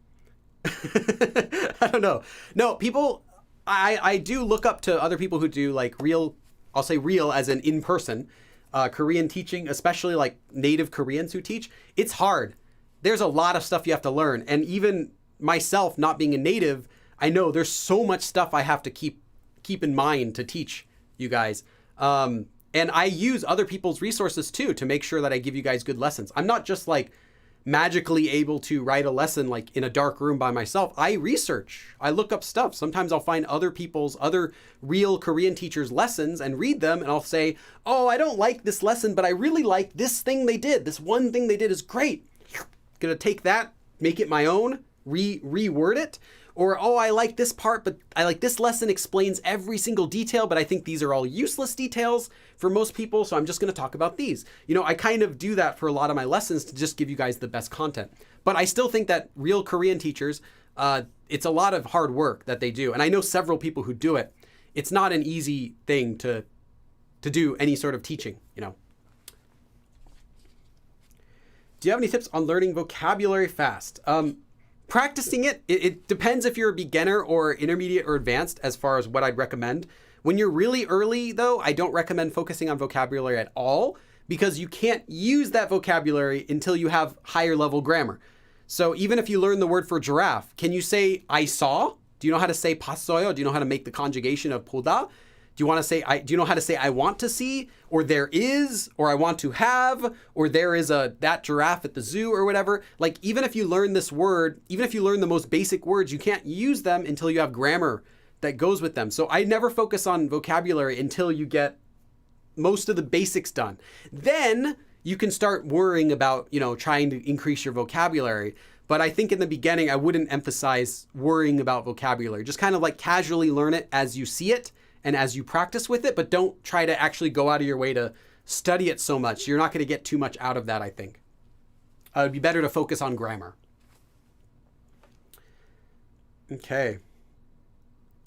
I don't know. No, people. I do look up to other people who do like real. I'll say real as in person. Korean teaching, especially like native Koreans who teach. It's hard. There's a lot of stuff you have to learn, and even myself, not being a native, I know there's so much stuff I have to keep in mind to teach you guys. And I use other people's resources too to make sure that I give you guys good lessons. I'm not just like magically able to write a lesson like in a dark room by myself. I research, I look up stuff. Sometimes I'll find other real Korean teachers' lessons and read them, and I'll say, oh, I don't like this lesson, but I really like this thing they did. This one thing they did is great. Gonna take that, make it my own, reword it. Or, oh, I like this part, but I like this lesson explains every single detail, but I think these are all useless details for most people, so I'm just going to talk about these. You know, I kind of do that for a lot of my lessons to just give you guys the best content. But I still think that real Korean teachers, it's a lot of hard work that they do. And I know several people who do it. It's not an easy thing to do any sort of teaching, you know. Do you have any tips on learning vocabulary fast? Practicing it depends if you're a beginner or intermediate or advanced as far as what I'd recommend. When you're really early, though, I don't recommend focusing on vocabulary at all because you can't use that vocabulary until you have higher level grammar. So even if you learn the word for giraffe, can you say I saw? Do you know how to say 봤어요? Do you know how to make the conjugation of 보다? Do you know how to say I want to see, or there is, or I want to have, or there is that giraffe at the zoo or whatever? Like, even if you learn this word, even if you learn the most basic words, you can't use them until you have grammar that goes with them. So I never focus on vocabulary until you get most of the basics done. Then you can start worrying about, you know, trying to increase your vocabulary. But I think in the beginning, I wouldn't emphasize worrying about vocabulary. Just kind of like casually learn it as you see it and as you practice with it, but don't try to actually go out of your way to study it so much. You're not going to get too much out of that, I think. It'd be better to focus on grammar. Okay.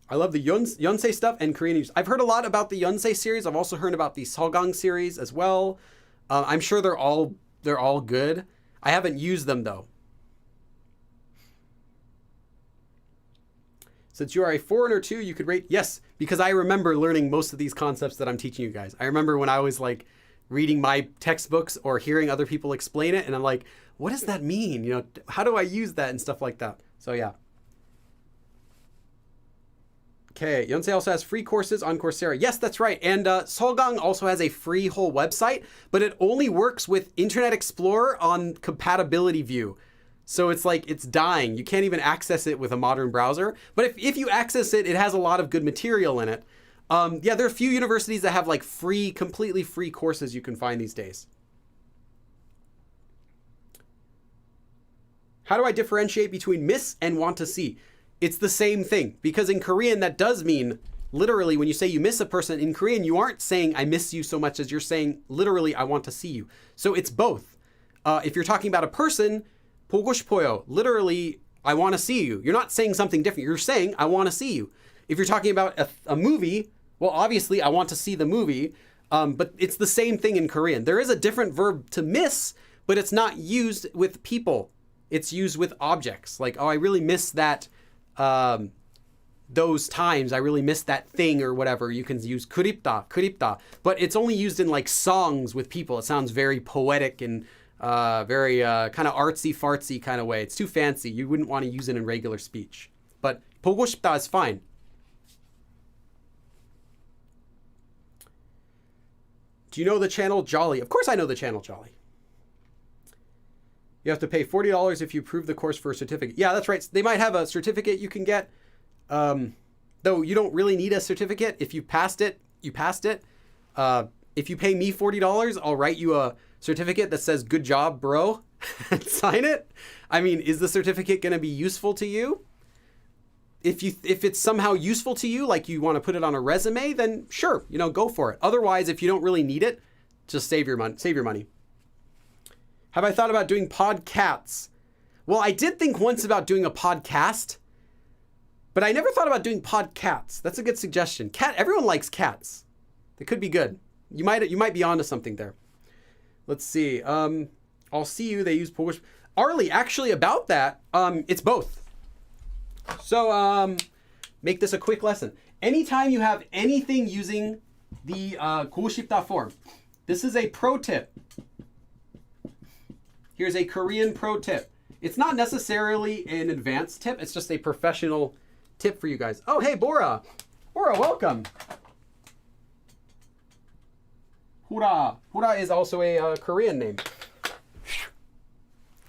I love the Yonsei stuff and Korean news. I've heard a lot about the Yonsei series. I've also heard about the Seogang series as well. I'm sure they're all good. I haven't used them though. Since you are a foreigner too, you could rate, yes, because I remember learning most of these concepts that I'm teaching you guys. I remember when I was like reading my textbooks or hearing other people explain it, and I'm like, what does that mean? You know, how do I use that and stuff like that? So yeah. Okay, Yonsei also has free courses on Coursera. Yes, that's right. And Seogang also has a free whole website, but it only works with Internet Explorer on compatibility view. So it's like, it's dying. You can't even access it with a modern browser. But if you access it, it has a lot of good material in it. Yeah, there are a few universities that have like free, completely free courses you can find these days. How do I differentiate between miss and want to see? It's the same thing, because in Korean, that does mean literally when you say you miss a person in Korean, you aren't saying I miss you so much as you're saying literally I want to see you. So it's both. If you're talking about a person, 보고 싶어요, literally I want to see you. You're not saying something different. You're saying I want to see you. If you're talking about a movie, well, obviously I want to see the movie, but it's the same thing in Korean. There is a different verb to miss, but it's not used with people. It's used with objects. Like, oh, I really miss that. Those times I really miss that thing or whatever. You can use 그립다, but it's only used in like songs with people. It sounds very poetic and very kind of artsy fartsy kind of way. It's too fancy. You wouldn't want to use it in regular speech. But 보고 싶다 is fine. Do you know the channel Jolly? Of course I know the channel Jolly. You have to pay $40 if you approve the course for a certificate. Yeah, that's right. They might have a certificate you can get. Though you don't really need a certificate. If you passed it, you passed it. If you pay me $40, I'll write you a certificate that says, good job, bro, and sign it. I mean, is the certificate going to be useful to you? If it's somehow useful to you, like you want to put it on a resume, then sure, you know, go for it. Otherwise, if you don't really need it, just save your money. Have I thought about doing podcasts? Well, I did think once about doing a podcast, but I never thought about doing podcasts. That's a good suggestion. Everyone likes cats. They could be good. You might be onto something there. Let's see. I'll see you. They use Polish. Arlie, actually about that, it's both. So make this a quick lesson. Anytime you have anything using the 보고 싶다 form, this is a pro tip. Here's a Korean pro tip. It's not necessarily an advanced tip. It's just a professional tip for you guys. Oh, hey, Bora. Bora, welcome. Hura. Hura is also a Korean name.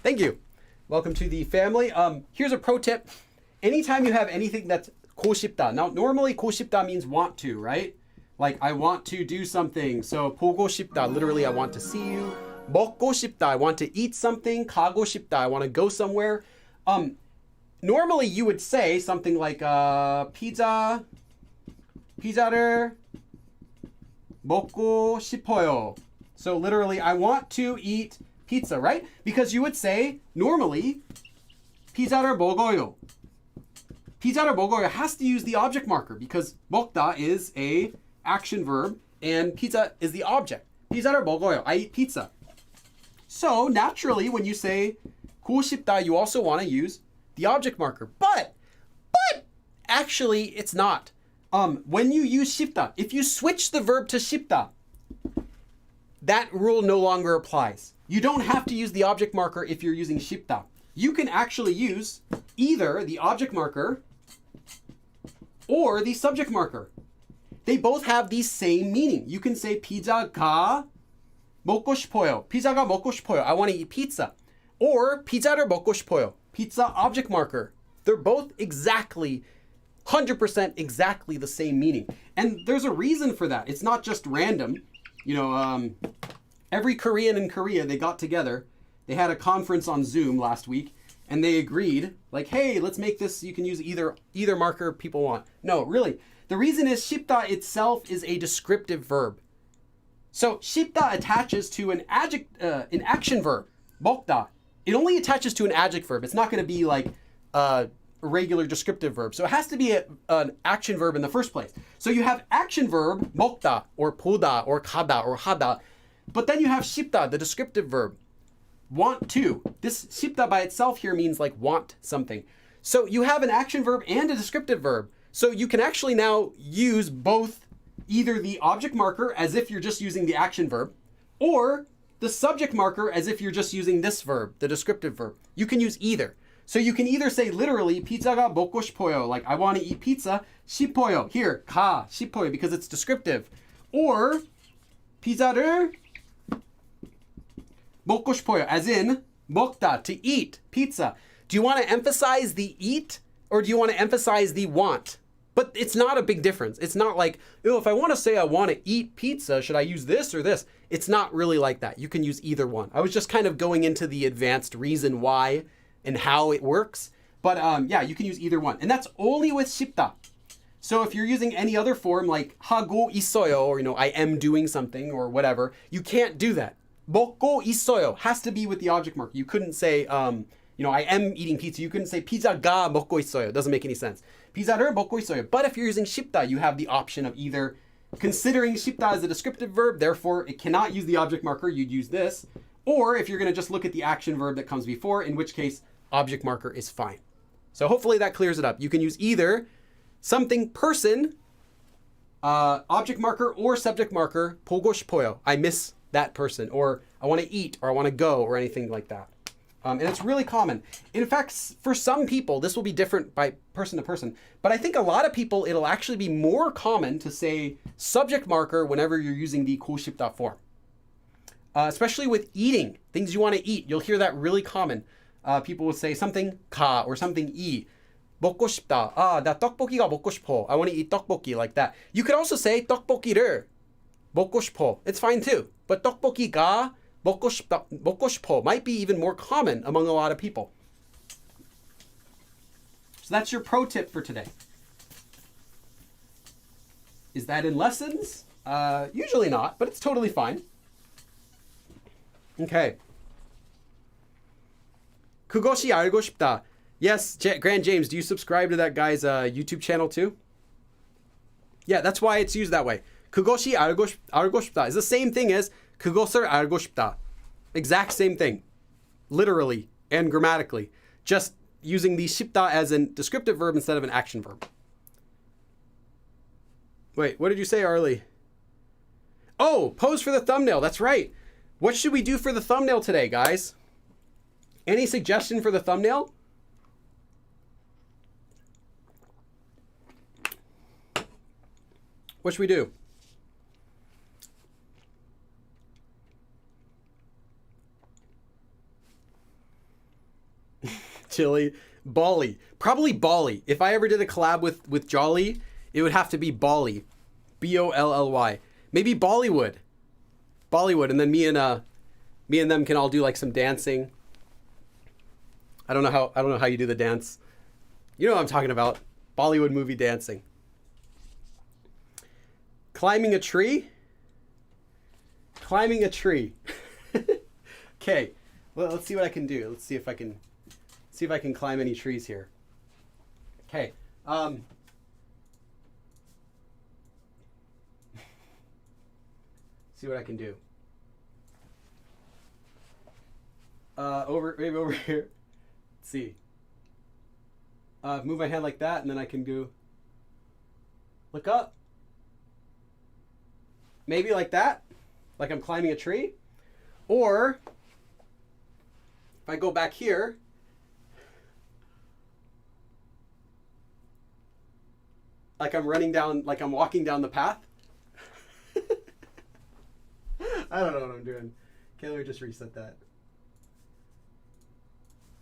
Thank you. Welcome to the family. Here's a pro tip. Anytime you have anything that's 고싶다. Now, normally 고싶다 means want to, right? Like, I want to do something. So, 보고 싶다, literally, I want to see you. 먹고 싶다, I want to eat something. 가고 싶다, I want to go somewhere. Normally, you would say something like, 피자를 먹고 싶어요. So, literally, I want to eat pizza, right? Because you would say, normally, 피자를 먹어요. 피자를 먹어요 has to use the object marker because 먹다 is a action verb and pizza is the object. 피자를 먹어요. I eat pizza. So naturally, when you say 고고 싶다, you also want to use the object marker. But actually, it's not. When you use 싶다, if you switch the verb to 싶다, that rule no longer applies. You don't have to use the object marker if you're using 싶다. You can actually use either the object marker or the subject marker. They both have the same meaning. You can say 피자가 먹고 싶어요. 피자가 먹고 싶어요. I want to eat pizza. Or 피자를 먹고 싶어요. Pizza object marker. They're both exactly 100% exactly the same meaning. And there's a reason for that. It's not just random. You know, every Korean in Korea, they got together. They had a conference on Zoom last week. And they agreed, like, hey, let's make this, you can use either marker people want. No, really. The reason is 싶다 itself is a descriptive verb. So 싶다 attaches to an action verb, 먹다. It only attaches to an adjective verb. It's not going to be like a regular descriptive verb. So it has to be an action verb in the first place. So you have action verb, 먹다, or 보다, or 가다, or 하다. But then you have 싶다, the descriptive verb. Want to. This 싶다 by itself here means like want something. So you have an action verb and a descriptive verb. So you can actually now use both either the object marker as if you're just using the action verb or the subject marker as if you're just using this verb, the descriptive verb. You can use either. So you can either say literally 피자가 먹고 싶어요, like I want to eat pizza, 싶어요. Here, 가, 싶어요, because it's descriptive. Or 피자를 먹고 싶어요, as in 먹다, to eat, pizza. Do you want to emphasize the eat or do you want to emphasize the want? But it's not a big difference. It's not like, oh, if I want to say I want to eat pizza, should I use this or this? It's not really like that. You can use either one. I was just kind of going into the advanced reason why and how it works. But yeah, you can use either one. And that's only with 싶다. So if you're using any other form like 하고 있어요, or, you know, I am doing something or whatever, you can't do that. 먹고 있어요 has to be with the object marker. You couldn't say, you know, I am eating pizza. You couldn't say 피자가 먹고 있어요. It doesn't make any sense. 피자를 먹고 있어요. But if you're using 싶다, you have the option of either considering 싶다 as a descriptive verb, therefore it cannot use the object marker, you'd use this. Or if you're going to just look at the action verb that comes before, in which case object marker is fine. So hopefully that clears it up. You can use either something person, object marker, or subject marker, 보고 싶어요. I miss that person, or I want to eat, or I want to go, or anything like that. And it's really common. In fact, for some people, this will be different by person to person, but I think a lot of people, it'll actually be more common to say subject marker whenever you're using the 고고 싶다 form. Especially with eating, things you want to eat. You'll hear that really common. People will say something 가 or something 이. 먹고 싶다. 나 떡볶이가 먹고 싶어. I want to eat 떡볶이, like that. You could also say 떡볶이를 먹고 싶어. It's fine too. But 떡볶이가 먹고 싶어 might be even more common among a lot of people. So that's your pro tip for today. Is that in lessons? Usually not, but it's totally fine. Okay. 그것이 알고 싶다. Yes, Grand James, do you subscribe to that guy's YouTube channel too? Yeah, that's why it's used that way. 그것이 알고 싶다 is the same thing as 그것을 알고 싶다. Exact same thing. Literally and grammatically. Just using the 싶다 as a descriptive verb instead of an action verb. Wait, what did you say, Arlie? Oh, pose for the thumbnail. That's right. What should we do for the thumbnail today, guys? Any suggestion for the thumbnail? What should we do? Chili. Bali. Probably Bali. If I ever did a collab with Jolly, it would have to be Bali. Bolly. Maybe Bollywood. And then me and them can all do like some dancing. I don't know how you do the dance. You know what I'm talking about. Bollywood movie dancing. Climbing a tree. Okay. Well, let's see what I can do. Let's see if I can climb any trees here. Okay. See what I can do. Maybe over here. Let's see. Move my hand like that, and then I can go look up. Maybe like that, like I'm climbing a tree. Or if I go back here, like I'm walking down the path. I don't know what I'm doing. Okay, let me just reset that.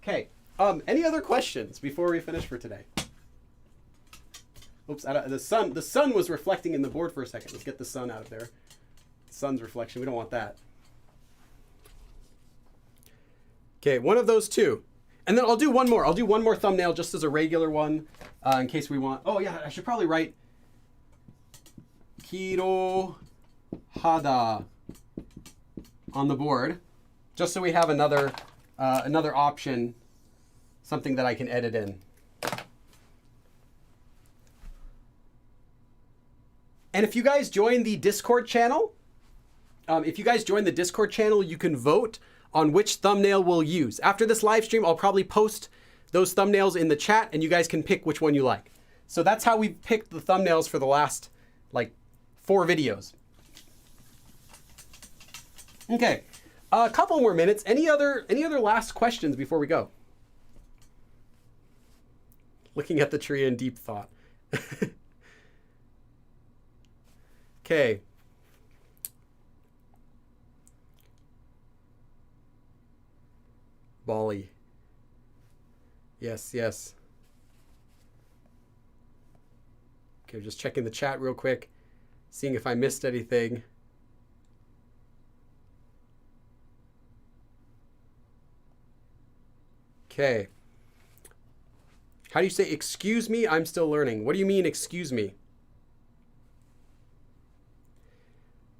Okay. Any other questions before we finish for today? Oops, the sun was reflecting in the board for a second. Let's get the sun out of there. Sun's reflection, we don't want that. Okay, one of those two. And then I'll do one more. I'll do one more thumbnail just as a regular one in case we want. Oh yeah, I should probably write Kiro Hada on the board just so we have another option, something that I can edit in. And if you guys join the Discord channel, you can vote on which thumbnail we'll use. After this live stream, I'll probably post those thumbnails in the chat and you guys can pick which one you like. So that's how we picked the thumbnails for the last 4 videos. Okay, a couple more minutes. Any other last questions before we go? Looking at the tree in deep thought. Okay. Bali. Yes. Okay, just checking the chat real quick, seeing if I missed anything. Okay. How do you say, excuse me, I'm still learning? What do you mean, excuse me?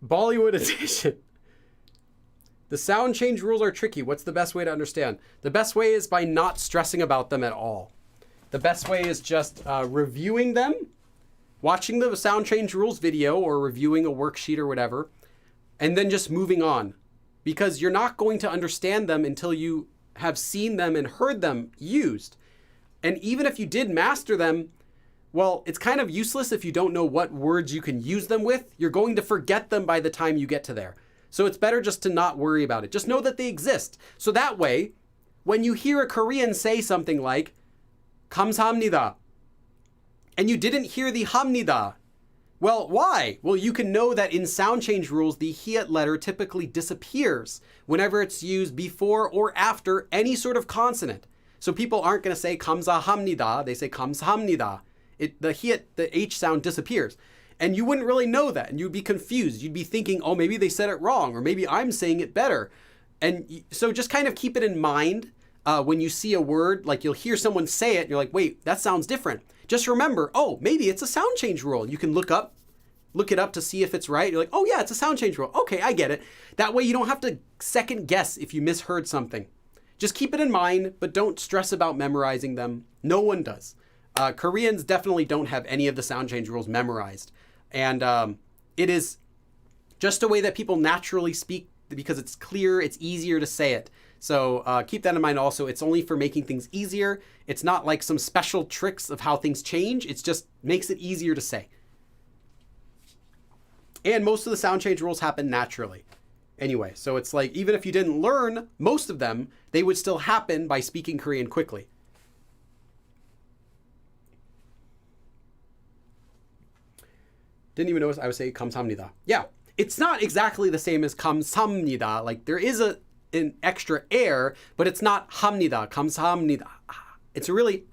Bollywood edition. The sound change rules are tricky. What's the best way to understand? The best way is by not stressing about them at all. The best way is just reviewing them, watching the sound change rules video or reviewing a worksheet or whatever, and then just moving on. Because you're not going to understand them until you have seen them and heard them used. And even if you did master them, well, it's kind of useless if you don't know what words you can use them with. You're going to forget them by the time you get to there. So it's better just to not worry about it. Just know that they exist. So that way, when you hear a Korean say something like, 감사합니다, and you didn't hear the 합니다, well, why? Well, you can know that in sound change rules, the hiat letter typically disappears whenever it's used before or after any sort of consonant. So people aren't going to say 감사합니다, they say 감사합니다. The H sound disappears. And you wouldn't really know that, and you'd be confused. You'd be thinking, oh, maybe they said it wrong, or maybe I'm saying it better. And so just kind of keep it in mind when you see a word, like you'll hear someone say it, and you're like, wait, that sounds different. Just remember, oh, maybe it's a sound change rule. You can look it up to see if it's right. You're like, oh yeah, it's a sound change rule. Okay, I get it. That way you don't have to second guess if you misheard something. Just keep it in mind, but don't stress about memorizing them. No one does. Koreans definitely don't have any of the sound change rules memorized. And it is just a way that people naturally speak because it's clear, it's easier to say it. So keep that in mind also. It's only for making things easier. It's not like some special tricks of how things change. It's just makes it easier to say. And most of the sound change rules happen naturally. Anyway, so it's like even if you didn't learn most of them, they would still happen by speaking Korean quickly. Didn't even notice I would say 감사합니다. Yeah, it's not exactly the same as 감사합니다. Like there is an extra air, but it's not 합니다, 감사합니다. It's really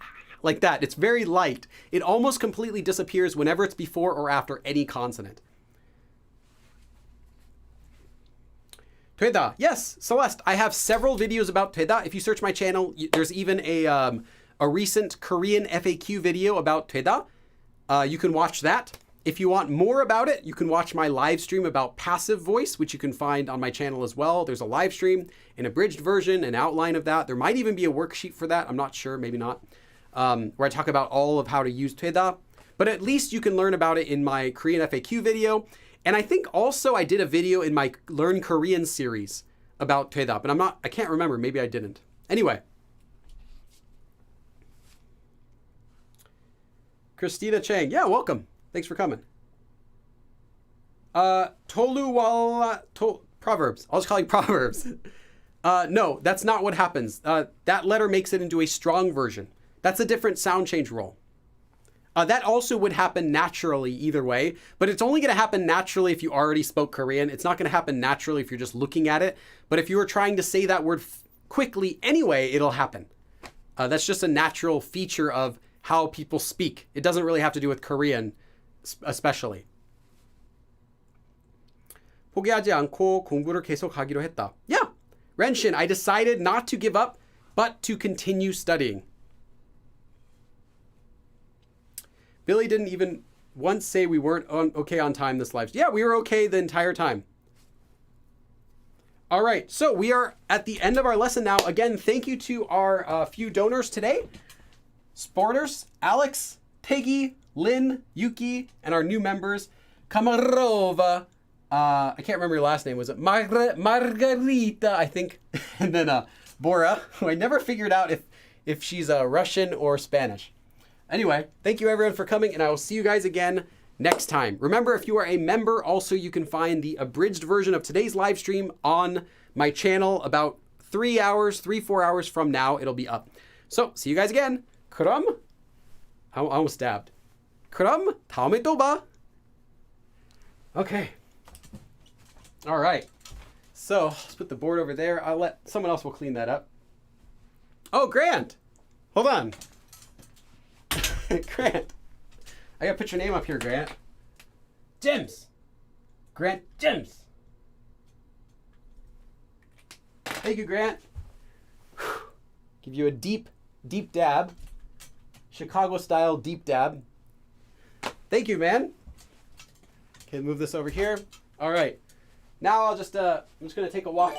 like that. It's very light. It almost completely disappears whenever it's before or after any consonant. 되다. Yes, Celeste, I have several videos about 되다. If you search my channel, there's even a recent Korean FAQ video about 되다. You can watch that. If you want more about it, you can watch my live stream about passive voice, which you can find on my channel as well. There's a live stream, an abridged version, an outline of that. There might even be a worksheet for that. I'm not sure, maybe not. Where I talk about all of how to use 되다. But at least you can learn about it in my Korean FAQ video. And I think also I did a video in my Learn Korean series about 되다, but I can't remember. Maybe I didn't. Anyway. Christina Chang. Yeah, welcome. Thanks for coming. Proverbs. I'll just call you Proverbs. No, that's not what happens. That letter makes it into a strong version. That's a different sound change roll. That also would happen naturally either way, but it's only going to happen naturally if you already spoke Korean. It's not going to happen naturally if you're just looking at it. But if you were trying to say that word quickly anyway, it'll happen. That's just a natural feature of how people speak. It doesn't really have to do with Korean, especially. 포기하지 않고 공부를 계속하기로 했다. Yeah, Renshin, I decided not to give up, but to continue studying. Billy didn't even once say we weren't okay on time this live. Yeah, we were okay the entire time. All right, so we are at the end of our lesson now. Again, thank you to our few donors today. Sporters, Alex, Peggy, Lynn, Yuki, and our new members, Kamarova. I can't remember your last name. Was it Margarita, I think? And then Bora, who I never figured out if she's Russian or Spanish. Anyway, thank you everyone for coming, and I will see you guys again next time. Remember, if you are a member, also you can find the abridged version of today's live stream on my channel about 4 hours from now. It'll be up. So, see you guys again. 그럼, I almost stabbed. 그럼 다음에 또 봐. Okay. All right. So, let's put the board over there. I'll let someone else will clean that up. Oh, Grant. Hold on. Grant. I gotta put your name up here, Grant. Gems. Grant Gems. Thank you, Grant. Give you a deep, deep dab. Chicago style deep dab. Thank you, man. Okay, move this over here. All right. Now I'm just gonna take a walk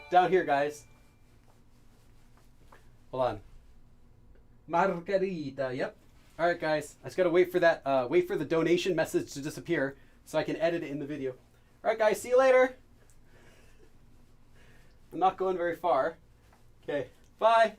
down here, guys. Hold on. Margarita. Yep. All right, guys. I just gotta wait for the donation message to disappear so I can edit it in the video. All right, guys. See you later. I'm not going very far. Okay. Bye.